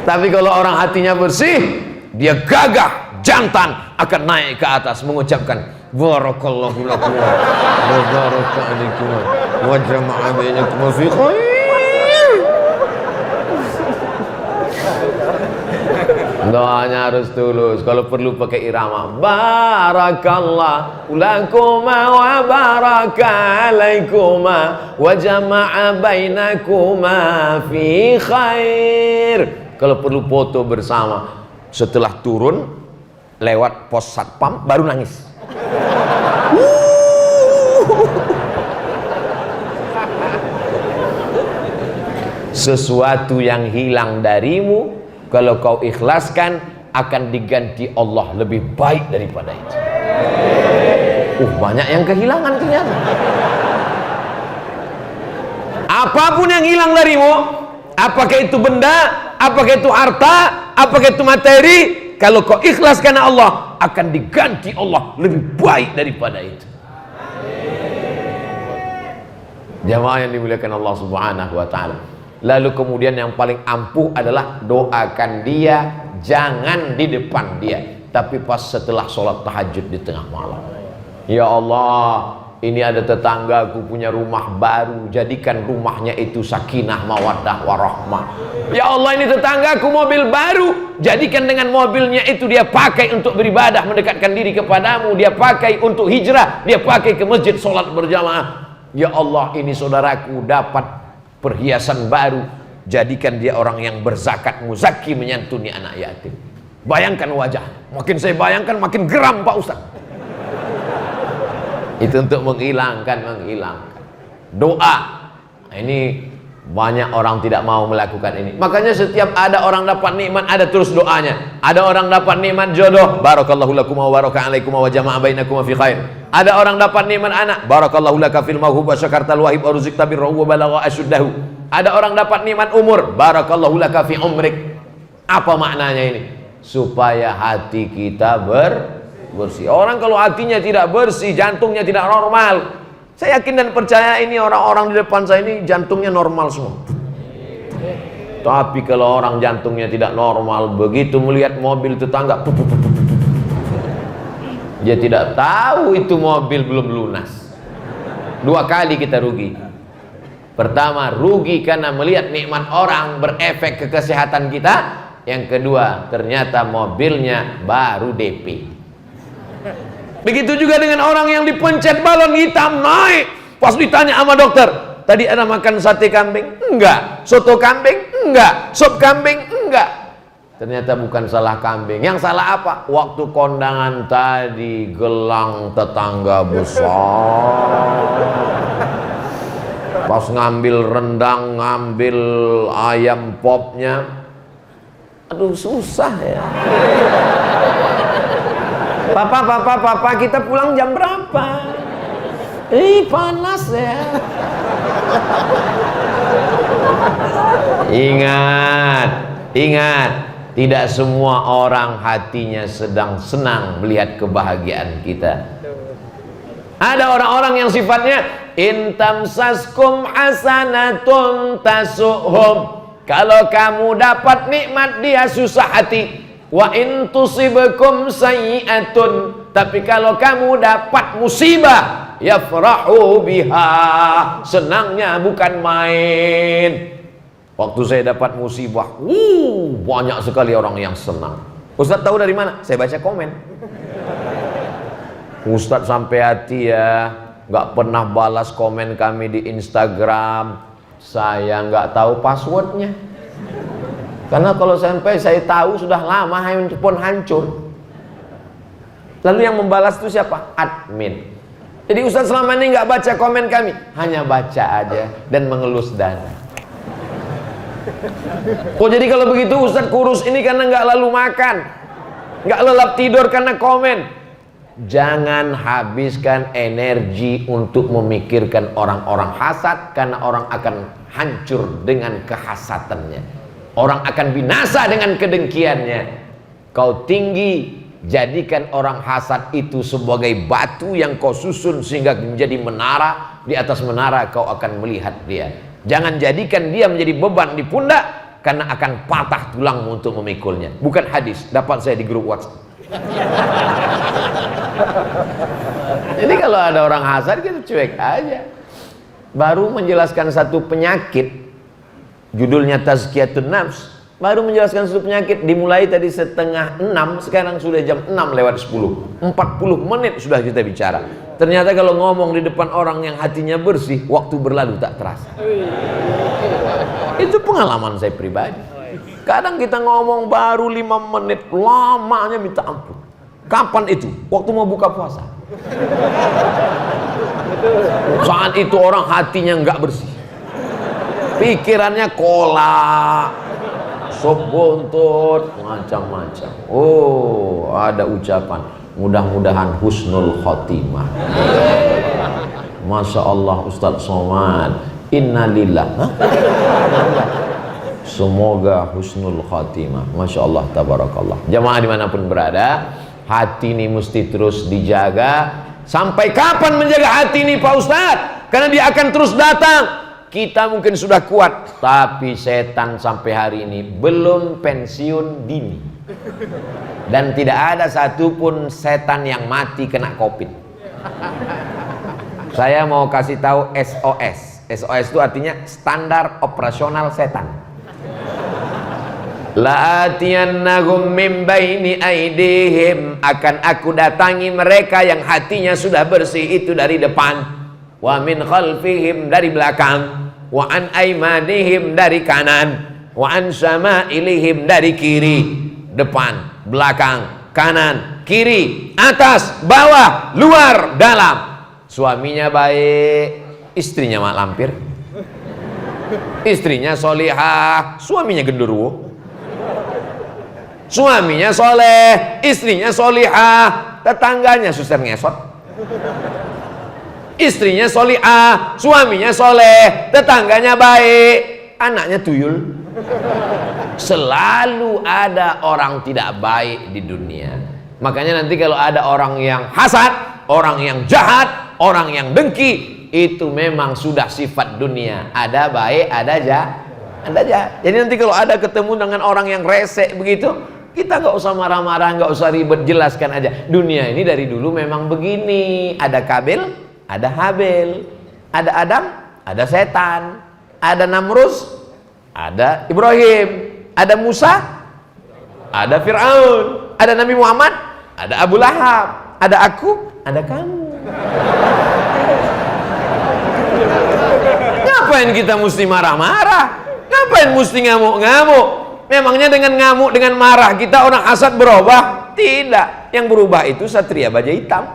Tapi kalau orang hatinya bersih, dia gagah, jantan, akan naik ke atas mengucapkan, barakallahu lakum wa baraka alaikum wa jama'a bainakum fi khair. Doanya harus tulus. Kalau perlu pakai irama, barakallahu lakuma wa baraka alaikuma wa jama'a bainakuma fi khair. Kalau perlu foto bersama, setelah turun lewat pos satpam baru nangis. Sesuatu yang hilang darimu, kalau kau ikhlaskan, akan diganti Allah lebih baik daripada itu. Banyak yang kehilangan ternyata. Apapun yang hilang darimu, apakah itu benda, apakah itu harta, apakah itu materi, kalau kau ikhlas karena Allah, akan diganti Allah lebih baik daripada itu. Jamaah yang dimuliakan Allah Subhanahu wa ta'ala. Lalu kemudian yang paling ampuh adalah doakan dia, jangan di depan dia, tapi pas setelah sholat tahajud di tengah malam. Ya Allah, ini ada tetanggaku punya rumah baru, jadikan rumahnya itu sakinah mawaddah warahmah. Ya Allah, ini tetanggaku mobil baru, jadikan dengan mobilnya itu dia pakai untuk beribadah, mendekatkan diri kepadamu, dia pakai untuk hijrah, dia pakai ke masjid sholat berjamaah. Ya Allah, ini saudaraku dapat perhiasan baru, jadikan dia orang yang berzakat, muzaki, menyantuni anak yatim. Bayangkan wajah, makin saya bayangkan makin geram Pak Ustaz. Itu untuk menghilangkan doa. Ini banyak orang tidak mau melakukan ini. Makanya setiap ada orang dapat nikmat, ada terus doanya. Ada orang dapat nikmat jodoh, barakallahu lakum wa baraka alaikum wa jama'a bainakum fi khair. Ada orang dapat nikmat anak, barakallahu laka fil mawhub wa syakartal wahib wa ruzqta birruhu wa balagha asyuddahu. Ada orang dapat nikmat umur, barakallahu laka fi umrik. Apa maknanya ini? Supaya hati kita bersih. Orang kalau hatinya tidak bersih, jantungnya tidak normal. Saya yakin dan percaya ini orang-orang di depan saya ini jantungnya normal semua. Tapi kalau orang jantungnya tidak normal, begitu melihat mobil tetangga, dia tidak tahu itu mobil belum lunas. 2 kali kita rugi. Pertama, rugi karena melihat nikmat orang berefek ke kesehatan kita. Yang kedua, ternyata mobilnya baru DP. Begitu juga dengan orang yang dipencet balon hitam naik. Pas ditanya sama dokter, tadi Anda makan sate kambing? Enggak. Soto kambing? Enggak. Sop kambing? Enggak. Ternyata bukan salah kambing. Yang salah apa? Waktu kondangan tadi gelang tetangga besar. Pas ngambil rendang, ngambil ayam popnya, aduh susah ya. Papa, kita pulang jam berapa? Panas ya. Ingat, tidak semua orang hatinya sedang senang melihat kebahagiaan kita. Ada orang-orang yang sifatnya intamsaskum hasanatun tasuhum. Kalau kamu dapat nikmat, dia susah hati. Wa in tusibakum sayyi'atun, tapi kalau kamu dapat musibah, yafrahu biha, senangnya bukan main. Waktu saya dapat musibah, banyak sekali orang yang senang. Ustaz tahu dari mana? Saya baca komen. Ustaz sampai hati ya, nggak pernah balas komen kami di Instagram. Saya nggak tahu passwordnya. Karena kalau sampai saya tahu sudah lama handphone hancur. Lalu yang membalas itu siapa? Admin. Jadi Ustaz selama ini nggak baca komen kami, hanya baca aja dan mengelus dada. Oh jadi kalau begitu Ustaz kurus ini karena nggak lalu makan, nggak lelap tidur karena komen. Jangan habiskan energi untuk memikirkan orang-orang hasad, karena orang akan hancur dengan kehasatannya. Orang akan binasa dengan kedengkiannya. Kau tinggi, jadikan orang hasad itu sebagai batu yang kau susun sehingga menjadi menara. Di atas menara kau akan melihat dia. Jangan jadikan dia menjadi beban di pundak, karena akan patah tulangmu untuk memikulnya. Bukan hadis, dapat saya di grup WhatsApp. Jadi kalau ada orang hasad kita cuek aja. Baru menjelaskan satu penyakit, judulnya Tazkiyatun Nafs. Baru menjelaskan satu penyakit, dimulai tadi 5:30, sekarang sudah jam 6:10. 40 menit sudah kita bicara. Ternyata kalau ngomong di depan orang yang hatinya bersih, waktu berlalu tak terasa. Itu pengalaman saya pribadi. Kadang kita ngomong baru 5 menit, lamanya minta ampun. Kapan itu? Waktu mau buka puasa. Saat itu orang hatinya nggak bersih, pikirannya kolak, sop buntut, macam-macam. Oh, ada ucapan, mudah-mudahan husnul khotimah. Masya Allah Ustadz Somad, innalillah. Semoga husnul khotimah. Masya Allah, tabarakallah. Jamaah dimanapun berada, hati ini mesti terus dijaga. Sampai kapan menjaga hati ini Pak Ustadz? Karena dia akan terus datang. Kita mungkin sudah kuat, tapi setan sampai hari ini belum pensiun dini. Dan tidak ada satupun setan yang mati kena COVID. Saya mau kasih tahu SOS. SOS itu artinya standar operasional setan. La'atiyannahum min baini aidihim, akan aku datangi mereka yang hatinya sudah bersih itu dari depan, wa min khalfihim dari belakang, wa an aimanihim dari kanan, wa an syama'ilihim dari kiri. Depan, belakang, kanan, kiri, atas, bawah, luar, dalam. Suaminya baik, istrinya mak lampir. Istrinya solihah, suaminya genderuwo. Suaminya soleh, istrinya solihah, tetangganya suster ngesot. Istrinya solihah, suaminya soleh, tetangganya baik, anaknya tuyul. Selalu ada orang tidak baik di dunia. Makanya nanti kalau ada orang yang hasad, orang yang jahat, orang yang dengki, itu memang sudah sifat dunia. Ada baik, ada jahat. Jadi nanti kalau ada ketemu dengan orang yang resek begitu, kita nggak usah marah-marah, nggak usah ribet, jelaskan aja. Dunia ini dari dulu memang begini. Ada Kabil, ada Habil, ada Adam, ada setan, ada Namrus, ada Ibrahim, ada Musa, ada Fir'aun, ada Nabi Muhammad, ada Abu Lahab, ada aku, ada kamu. Ngapain kita mesti marah-marah? Ngapain mesti ngamuk-ngamuk? Memangnya dengan ngamuk, dengan marah kita orang hasad berubah? Tidak. Yang berubah itu satria baja hitam.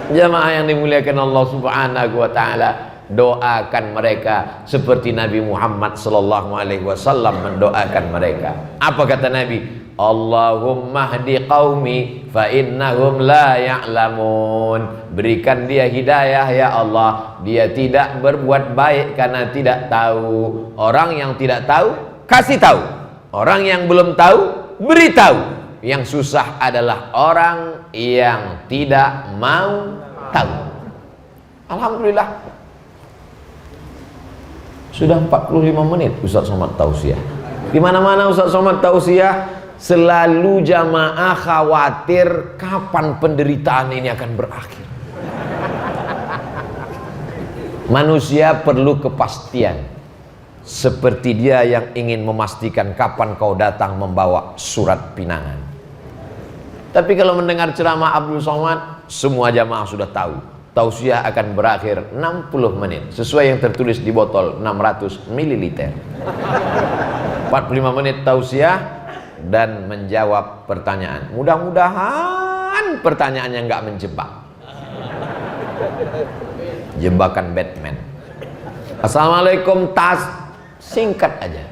Jamaah yang dimuliakan Allah Subhanahu wa taala, doakan mereka seperti Nabi Muhammad sallallahu alaihi wasallam mendoakan mereka. Apa kata Nabi? Allahumma hdi qaumi fa innahum la ya'lamun. Berikan dia hidayah ya Allah, dia tidak berbuat baik karena tidak tahu. Orang yang tidak tahu, kasih tahu. Orang yang belum tahu, beritahu. Yang susah adalah orang yang tidak mau tahu. Alhamdulillah, sudah 45 menit Ustaz Somad tausiah. Di mana-mana Ustaz Somad tausiah, selalu jamaah khawatir kapan penderitaan ini akan berakhir. Manusia perlu kepastian. Seperti dia yang ingin memastikan kapan kau datang membawa surat pinangan. Tapi kalau mendengar ceramah Abdul Somad, semua jamaah sudah tahu tausiah akan berakhir 60 menit sesuai yang tertulis di botol 600 ml. 45 menit tausiah dan menjawab pertanyaan. Mudah-mudahan pertanyaannya nggak menjebak. Jebakan Batman. Assalamualaikum, tas. Singkat aja.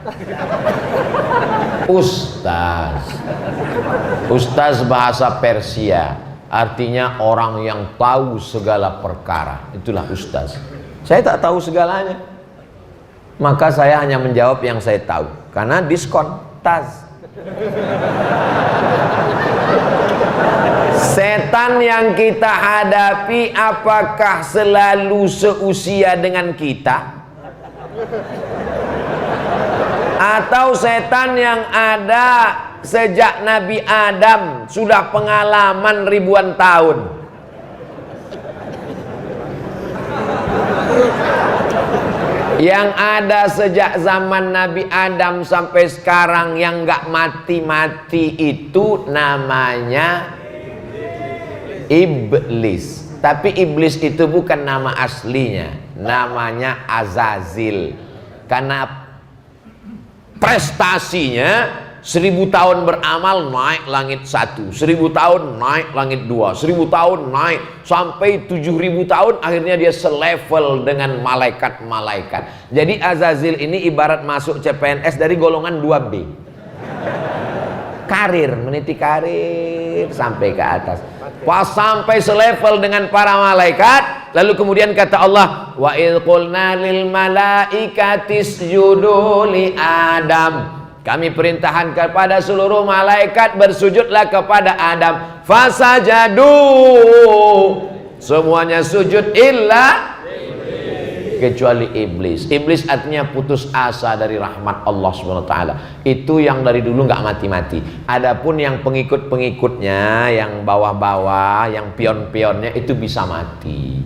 Ustaz bahasa Persia, artinya orang yang tahu segala perkara. Itulah ustaz. Saya tak tahu segalanya, maka saya hanya menjawab yang saya tahu. Karena diskon tas. Setan yang kita hadapi apakah selalu seusia dengan kita? Atau setan yang ada sejak Nabi Adam sudah pengalaman ribuan tahun? Yang ada sejak zaman Nabi Adam sampai sekarang yang nggak mati-mati itu namanya iblis. Tapi iblis itu bukan nama aslinya, namanya Azazil. Karena prestasinya 1000 tahun beramal naik langit 1, 1000 tahun naik langit 2, 1000 tahun naik sampai 7000 tahun, akhirnya dia selevel dengan malaikat-malaikat. Jadi Azazil ini ibarat masuk CPNS dari golongan 2B. Karir, meniti karir sampai ke atas. Pas sampai selevel dengan para malaikat, lalu kemudian kata Allah, wa idh qulna lil malaikati isjudu li Adam. Kami perintahkan kepada seluruh malaikat bersujudlah kepada Adam. Fasajadu, semuanya sujud illa kecuali iblis. Iblis artinya putus asa dari rahmat Allah SWT. Itu yang dari dulu nggak mati-mati. Adapun yang pengikut-pengikutnya, yang bawah-bawah, yang pion-pionnya itu bisa mati.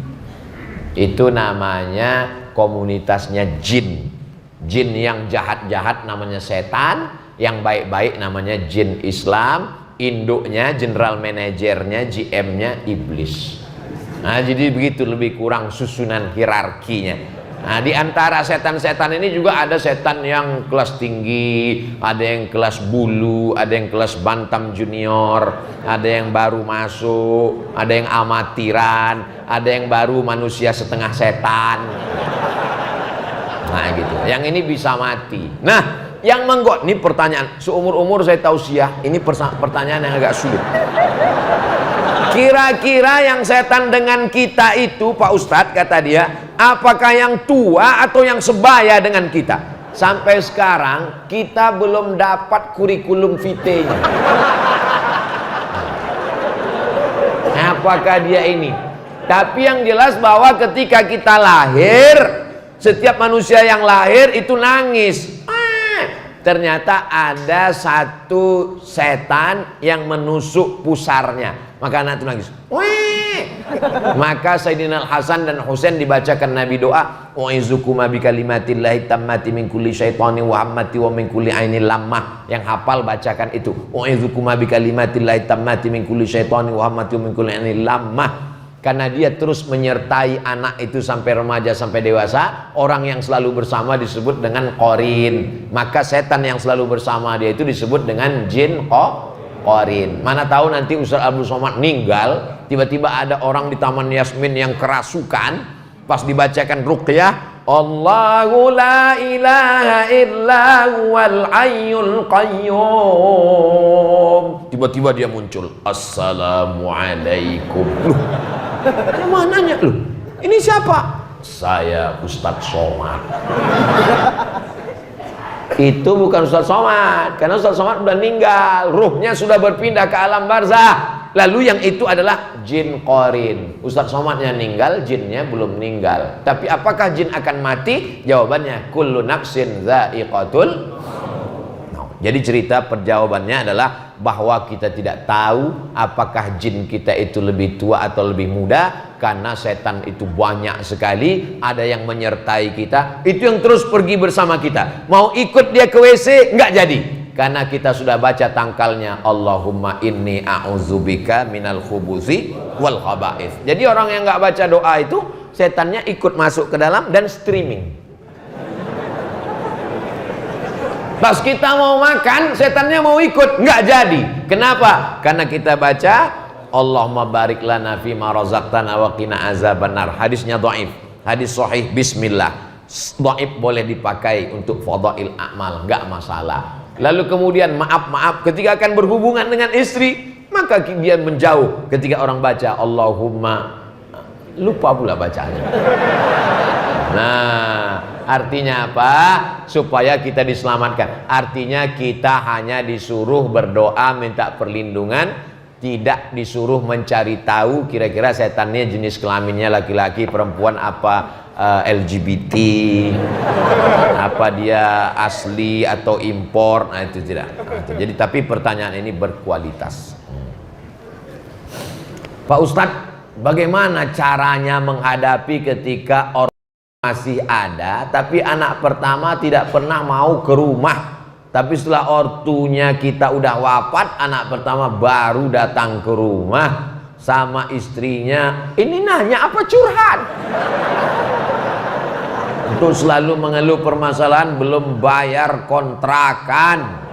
Itu namanya komunitasnya jin. Jin yang jahat-jahat namanya setan, yang baik-baik namanya jin Islam, induknya, general manajernya, GM-nya iblis. Nah, jadi begitu lebih kurang susunan hierarkinya. Nah, di antara setan-setan ini juga ada setan yang kelas tinggi, ada yang kelas bulu, ada yang kelas bantam junior, ada yang baru masuk, ada yang amatiran, ada yang baru manusia setengah setan. Nah gitu, yang ini bisa mati. Nah, yang ini pertanyaan seumur-umur saya tausiah, ini pertanyaan yang agak sulit. Kira-kira yang setan dengan kita itu, Pak Ustadz, kata dia, apakah yang tua atau yang sebaya dengan kita? Sampai sekarang kita belum dapat kurikulum vitae-nya. Apakah dia ini? Tapi yang jelas bahwa ketika kita lahir, setiap manusia yang lahir itu nangis. Ternyata ada satu setan yang menusuk pusarnya, maka anak itu nangis. Maka Sayyidina Hasan dan Husain dibacakan Nabi doa, u'izukuma bikalimatillahi tammati min kulli syaitani wa hammati wa min kulli ainin lammah. Yang hafal bacakan itu, u'izukuma bikalimatillahi tammati min kulli syaitani wa hammati wa min kulli ainin lammah. Karena dia terus menyertai anak itu sampai remaja, sampai dewasa. Orang yang selalu bersama disebut dengan qarin. Maka setan yang selalu bersama dia itu disebut dengan jin qarin. Mana tahu nanti Ustaz Abdul Somad meninggal, tiba-tiba ada orang di Taman Yasmin yang kerasukan, pas dibacakan ruqyah, Allahu la ilaha illa huwal hayyul qayyum, tiba-tiba dia muncul, Assalamualaikum. Ada mananya lu? Ini siapa? Saya Ustadz Somad. Itu bukan Ustadz Somad, karena Ustadz Somad sudah meninggal, ruhnya sudah berpindah ke alam barzah. Lalu yang itu adalah jin qarin. Ustadz Somadnya meninggal, jinnya belum meninggal. Tapi apakah jin akan mati? Jawabannya kullu nafsin dha'iqatul. Jadi cerita perjawabannya adalah bahwa kita tidak tahu apakah jin kita itu lebih tua atau lebih muda, karena setan itu banyak sekali, ada yang menyertai kita, itu yang terus pergi bersama kita. Mau ikut dia ke WC nggak jadi, karena kita sudah baca tangkalnya, Allahumma inni a'udzubika minal khubuthi wal khaba'ith. Jadi orang yang nggak baca doa itu, setannya ikut masuk ke dalam dan streaming. Pas kita mau makan, setannya mau ikut, nggak jadi. Kenapa? Karena kita baca Allahumma barik lana fima razaqtana wa qina azabannar. Hadisnya dhaif, hadis sahih bismillah. Dhaif boleh dipakai untuk fadail amal, nggak masalah. Lalu kemudian maaf ketika akan berhubungan dengan istri, maka dia menjauh. Ketika orang baca Allahumma, lupa pula bacanya. Nah, artinya apa? Supaya kita diselamatkan. Artinya kita hanya disuruh berdoa minta perlindungan tidak disuruh mencari tahu kira-kira setannya jenis kelaminnya laki-laki, perempuan, apa LGBT, apa dia asli atau impor. Nah itu tidak. Jadi tapi pertanyaan ini berkualitas. Pak Ustadz, bagaimana caranya menghadapi ketika orang masih ada tapi anak pertama tidak pernah mau ke rumah, tapi setelah ortunya kita udah wafat, anak pertama baru datang ke rumah sama istrinya, ini nanya apa curhat? Untuk selalu mengeluh permasalahan belum bayar kontrakan.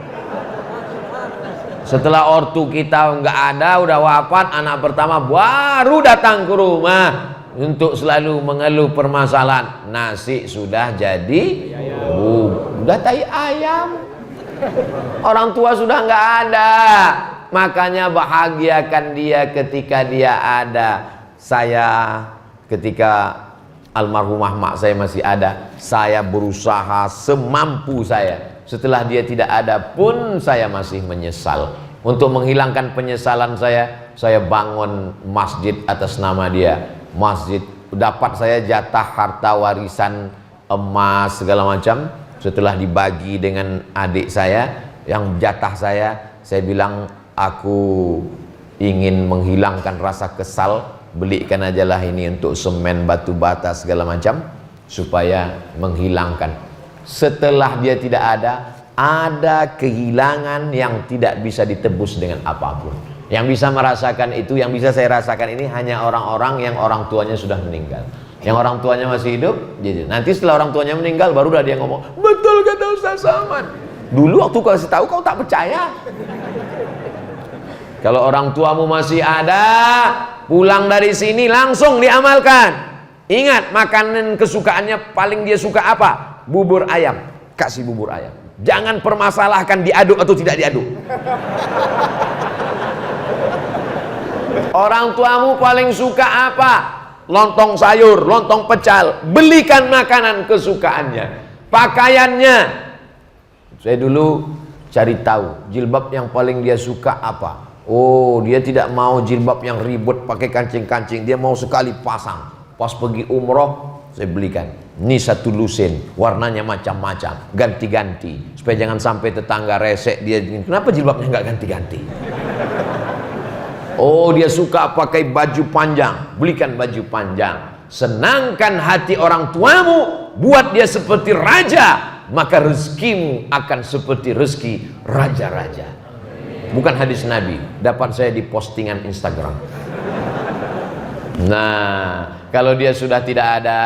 Setelah ortu kita nggak ada, udah wafat, anak pertama baru datang ke rumah untuk selalu mengeluh permasalahan. Nasi sudah jadi, udah tai ayam. Orang tua sudah nggak ada, makanya bahagiakan dia ketika dia ada. Saya ketika almarhumah mak saya masih ada, saya berusaha semampu saya. Setelah dia tidak ada pun saya masih menyesal. Untuk menghilangkan penyesalan saya bangun masjid atas nama dia. Masjid, dapat saya jatah harta warisan emas segala macam. Setelah dibagi dengan adik saya, yang jatah saya bilang, aku ingin menghilangkan rasa kesal, belikan ajalah ini untuk semen, batu bata segala macam, supaya menghilangkan. Setelah dia tidak ada kehilangan yang tidak bisa ditebus dengan apapun. Yang bisa merasakan itu, yang bisa saya rasakan ini hanya orang-orang yang orang tuanya sudah meninggal. Yang orang tuanya masih hidup, jadi nanti setelah orang tuanya meninggal barulah dia ngomong, betul kata Ustaz Salman. Dulu waktu kau kasih tahu kau tak percaya. Kalau orang tuamu masih ada, pulang dari sini langsung diamalkan. Ingat, makanan kesukaannya paling dia suka apa? Bubur ayam. Kasih bubur ayam. Jangan permasalahkan diaduk atau tidak diaduk. Orang tuamu paling suka apa? Lontong sayur, lontong pecal. Belikan makanan kesukaannya. Pakaiannya, saya dulu cari tahu jilbab yang paling dia suka apa. Oh, dia tidak mau jilbab yang ribut pakai kancing-kancing. Dia mau sekali pasang. Pas pergi umroh, saya belikan. Ini satu lusin, warnanya macam-macam, ganti-ganti. Supaya jangan sampai tetangga resek dia. Kenapa jilbabnya nggak ganti-ganti? Oh, dia suka pakai baju panjang. Belikan baju panjang. Senangkan hati orang tuamu, buat dia seperti raja, maka rezekimu akan seperti rezeki raja-raja. Bukan hadis Nabi, dapat saya di postingan Instagram. Nah, kalau dia sudah tidak ada,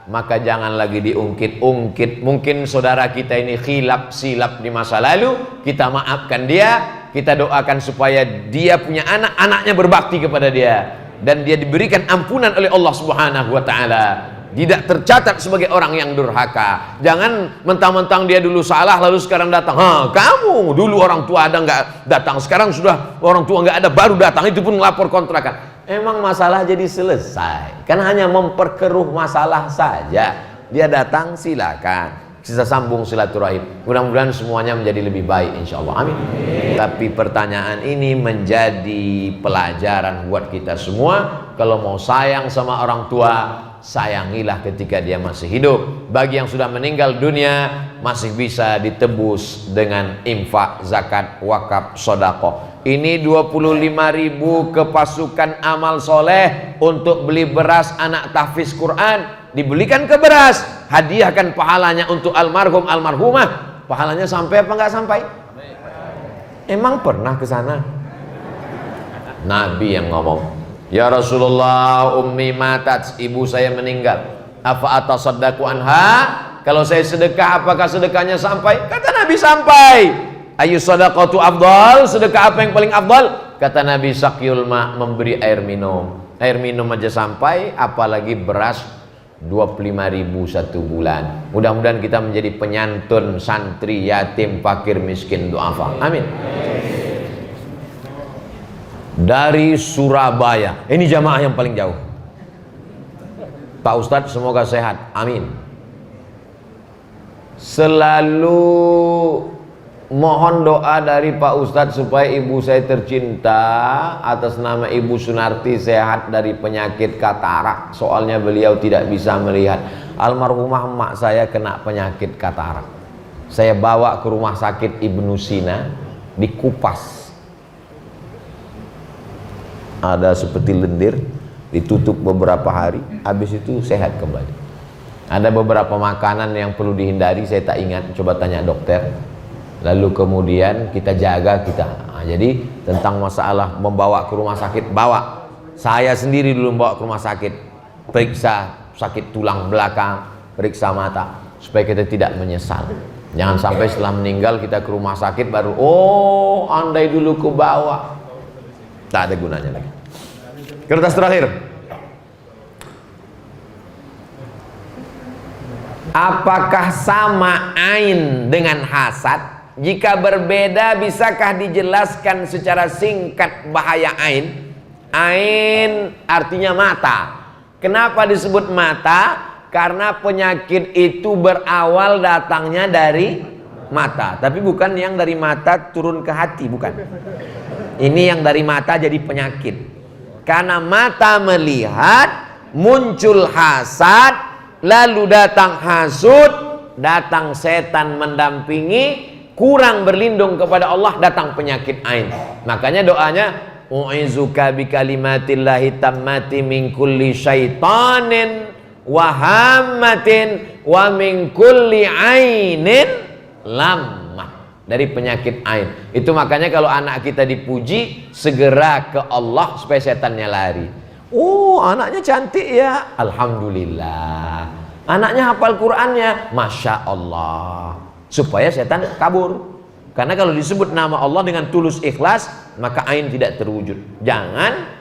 maka jangan lagi diungkit-ungkit. Mungkin saudara kita ini khilaf silap di masa lalu, kita maafkan dia, kita doakan supaya dia punya anak, anaknya berbakti kepada dia, dan dia diberikan ampunan oleh Allah Subhanahu wa taala. Tidak tercatat sebagai orang yang durhaka. Jangan mentang-mentang dia dulu salah lalu sekarang datang. Kamu dulu orang tua ada nggak datang, sekarang sudah orang tua nggak ada baru datang, itu pun ngelapor kontrakan. Emang masalah jadi selesai? Kan hanya memperkeruh masalah saja. Dia datang silakan, kita sambung silaturahim. Mudah-mudahan semuanya menjadi lebih baik insya Allah. Amin. Tapi pertanyaan ini menjadi pelajaran buat kita semua. Kalau mau sayang sama orang tua, sayangilah ketika dia masih hidup. Bagi yang sudah meninggal dunia, masih bisa ditebus dengan infak, zakat, wakaf, sodako. Ini 25.000 ke pasukan amal soleh untuk beli beras anak tahfiz Quran. Dibelikan ke beras, hadiahkan pahalanya untuk almarhum almarhumah. Pahalanya sampai apa nggak sampai? Emang pernah ke sana? Nabi yang ngomong, ya Rasulullah, ummi matat, ibu saya meninggal. Afa atasaddaqu anha? Kalau saya sedekah, apakah sedekahnya sampai? Kata Nabi sampai. Ayu sadaqatu afdal, sedekah apa yang paling afdal? Kata Nabi, sakyul ma, memberi air minum. Air minum aja sampai, apalagi beras 25.000 satu bulan. Mudah-mudahan kita menjadi penyantun santri, yatim, fakir, miskin, du'afa. Amin. Dari Surabaya, ini jamaah yang paling jauh. Pak Ustadz semoga sehat, amin. Selalu mohon doa dari Pak Ustadz supaya ibu saya tercinta atas nama Ibu Sunarti sehat dari penyakit katarak. Soalnya beliau tidak bisa melihat. Almarhumah emak saya kena penyakit katarak. Saya bawa ke rumah sakit Ibnu Sina, dikupas. Ada seperti lendir, ditutup beberapa hari, habis itu sehat kembali. Ada beberapa makanan yang perlu dihindari, saya tak ingat, coba tanya dokter. Lalu kemudian kita jaga kita. Nah, jadi tentang masalah membawa ke rumah sakit, bawa. Saya sendiri dulu bawa ke rumah sakit, periksa sakit tulang belakang, periksa mata, supaya kita tidak menyesal. Jangan sampai setelah meninggal kita ke rumah sakit baru, oh andai dulu ke bawah. Tak ada gunanya lagi. Kertas terakhir. Apakah sama ain dengan hasad? Jika berbeda, bisakah dijelaskan secara singkat bahaya ain? Ain artinya mata. Kenapa disebut mata? Karena penyakit itu berawal datangnya dari mata. Tapi bukan yang dari mata turun ke hati, bukan. Ini yang dari mata jadi penyakit. Karena mata melihat, muncul hasad, lalu datang hasud, datang setan mendampingi, kurang berlindung kepada Allah, datang penyakit ain. Makanya doanya, u'izuka bikalimatillahi tammati min kulli syaitanin wa hammatin wa min kulli ainin lamah. Dari penyakit ain. Itu makanya kalau anak kita dipuji, segera ke Allah supaya setannya lari. Oh, anaknya cantik ya, alhamdulillah. Anaknya hafal Qur'annya, masya Allah. Supaya setan kabur. Karena kalau disebut nama Allah dengan tulus ikhlas, maka ain tidak terwujud. Jangan,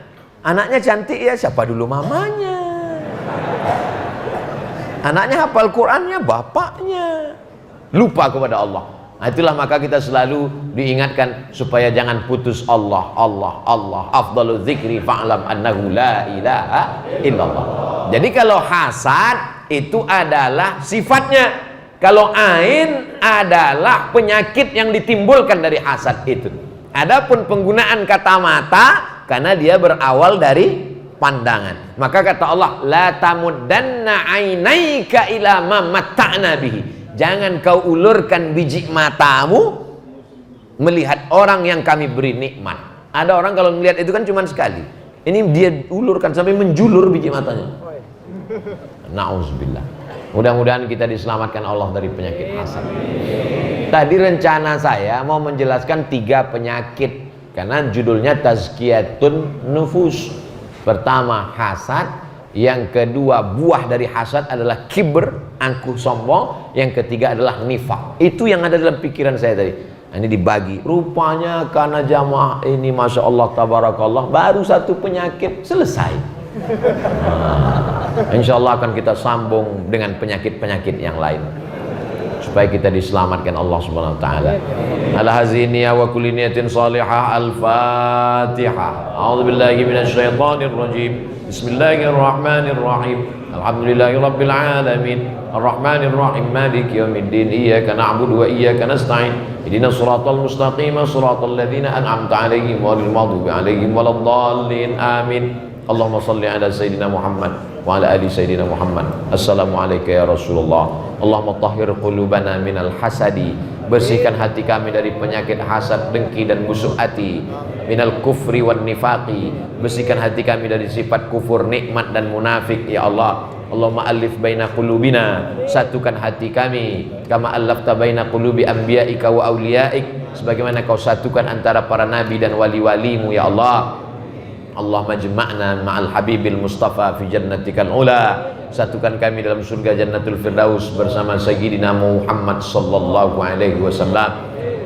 anaknya cantik ya, siapa dulu mamanya? Anaknya hafal Qur'annya, bapaknya. Lupa kepada Allah. Nah, itulah maka kita selalu diingatkan supaya jangan putus Allah, Allah, Allah. Afdalu dzikri fa'lam annahu la ilaha illallah. Jadi kalau hasad itu adalah sifatnya. Kalau ain adalah penyakit yang ditimbulkan dari hasad itu. Adapun penggunaan kata mata karena dia berawal dari pandangan. Maka kata Allah, la tamuddanna ainaika ila ma matta'na bihi. Jangan kau ulurkan biji matamu melihat orang yang kami beri nikmat. Ada orang kalau melihat itu kan cuma sekali. Ini dia ulurkan sampai menjulur biji matanya. Nauzubillah. Mudah-mudahan kita diselamatkan Allah dari penyakit hasad. Tadi rencana saya mau menjelaskan 3 penyakit karena judulnya tazkiyatun nufus. Pertama hasad, yang kedua buah dari hasad adalah kibr, angkuh sombong, yang ketiga adalah nifaq. Itu yang ada dalam pikiran saya tadi. Ini dibagi. Rupanya karena jamaah ini masya Allah tabarakallah baru 1 penyakit selesai. Insya Allah akan kita sambung dengan penyakit-penyakit yang lain supaya kita diselamatkan Allah Subhanahu wa taala. Ala haziniya wa kulli niyatin salihah. Al-Fatihah. A'udzubillahi minasyaitonir rajim. Bismillahirrahmanirrahim. Alhamdulillahirabbil alamin. Arrahmanir rahim. Maliki yaumiddin. Iyyaka na'budu wa iyyaka nasta'in. Ihdinas siratal mustaqim. Siratal ladzina an'amta 'alaihim ghairil maghdubi 'alaihim waladdallin. Amin. Allahumma salli ala Sayyidina Muhammad wa ala ali Sayyidina Muhammad. Assalamualaikum ya Rasulullah. Allahumma tahhir qulubana minal hasadi. Bersihkan hati kami dari penyakit hasad, dengki dan busuk hati. Minal kufri wan nifaqi. Bersihkan hati kami dari sifat kufur, nikmat dan munafik ya Allah. Allahumma alif baina qulubina. Satukan hati kami kama allafta baina qulubi anbiya'ika wa awliyaik. Sebagaimana kau satukan antara para nabi dan wali-walimu ya Allah. Allah majma'na ma'al habibil mustafa fi jannatikal ula. Satukan kami dalam surga jannatul firdaus bersama sayyidina Muhammad sallallahu alaihi wasallam.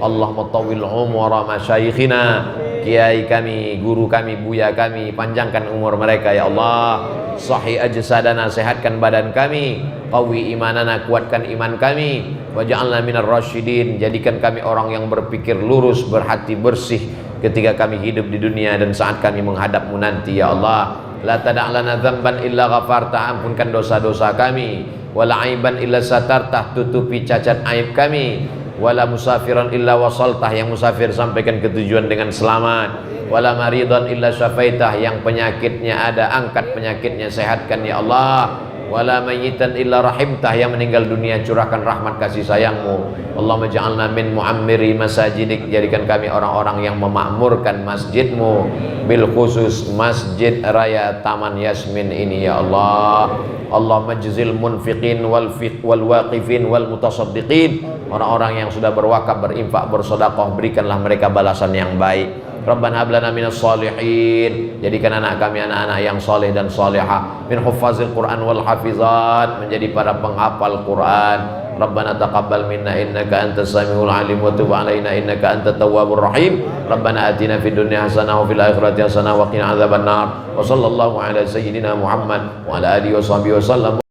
Allahumma tawil umura masyayikhina, kiai kami, guru kami, buya kami, panjangkan umur mereka ya Allah. Sahih ajsadana, sehatkan badan kami. Qawi imanana, kuatkan iman kami. Waj'alna minar rasyidin, jadikan kami orang yang berpikir lurus, berhati bersih ketika kami hidup di dunia dan saat kami menghadapmu nanti ya Allah. La tada'lana dzamban illa ghafarta, ampunkan dosa-dosa kami. Wala aiban illa satartah, tutupi cacat aib kami. wala musafiran illa wasaltah, yang musafir sampaikan ke tujuan dengan selamat, wala maridan illa syafaitah, yang penyakitnya ada angkat penyakitnya, sehatkan ya Allah, wala mayyitan illa rahimtah, yang meninggal dunia curahkan rahmat kasih sayangmu. Allahumma ja'alna min muammiri masajidik, jadikan kami orang-orang yang memakmurkan masjidmu, bil khusus Masjid Raya Taman Yasmin ini ya Allah. Allahumma jazil munfiqin wal waqifin wal mutasaddiqin, orang-orang yang sudah berwakaf, berinfak, bersedekah, berikanlah mereka balasan yang baik. Rabbana hab lana minas shalihin, jadikan anak kami anak-anak yang saleh dan salihah, min huffazil Quran wal hafizat, menjadi para penghafal Quran. Rabbana taqabbal minna innaka antas samiul alim wa tub alaina innaka antat tawwabur rahim. Rabbana atina fid dunya hasanah wa fil akhirati hasanah wa qina adzabannar. Wa sallallahu ala sayyidina Muhammad wa ala alihi wa sahbihi wasallam.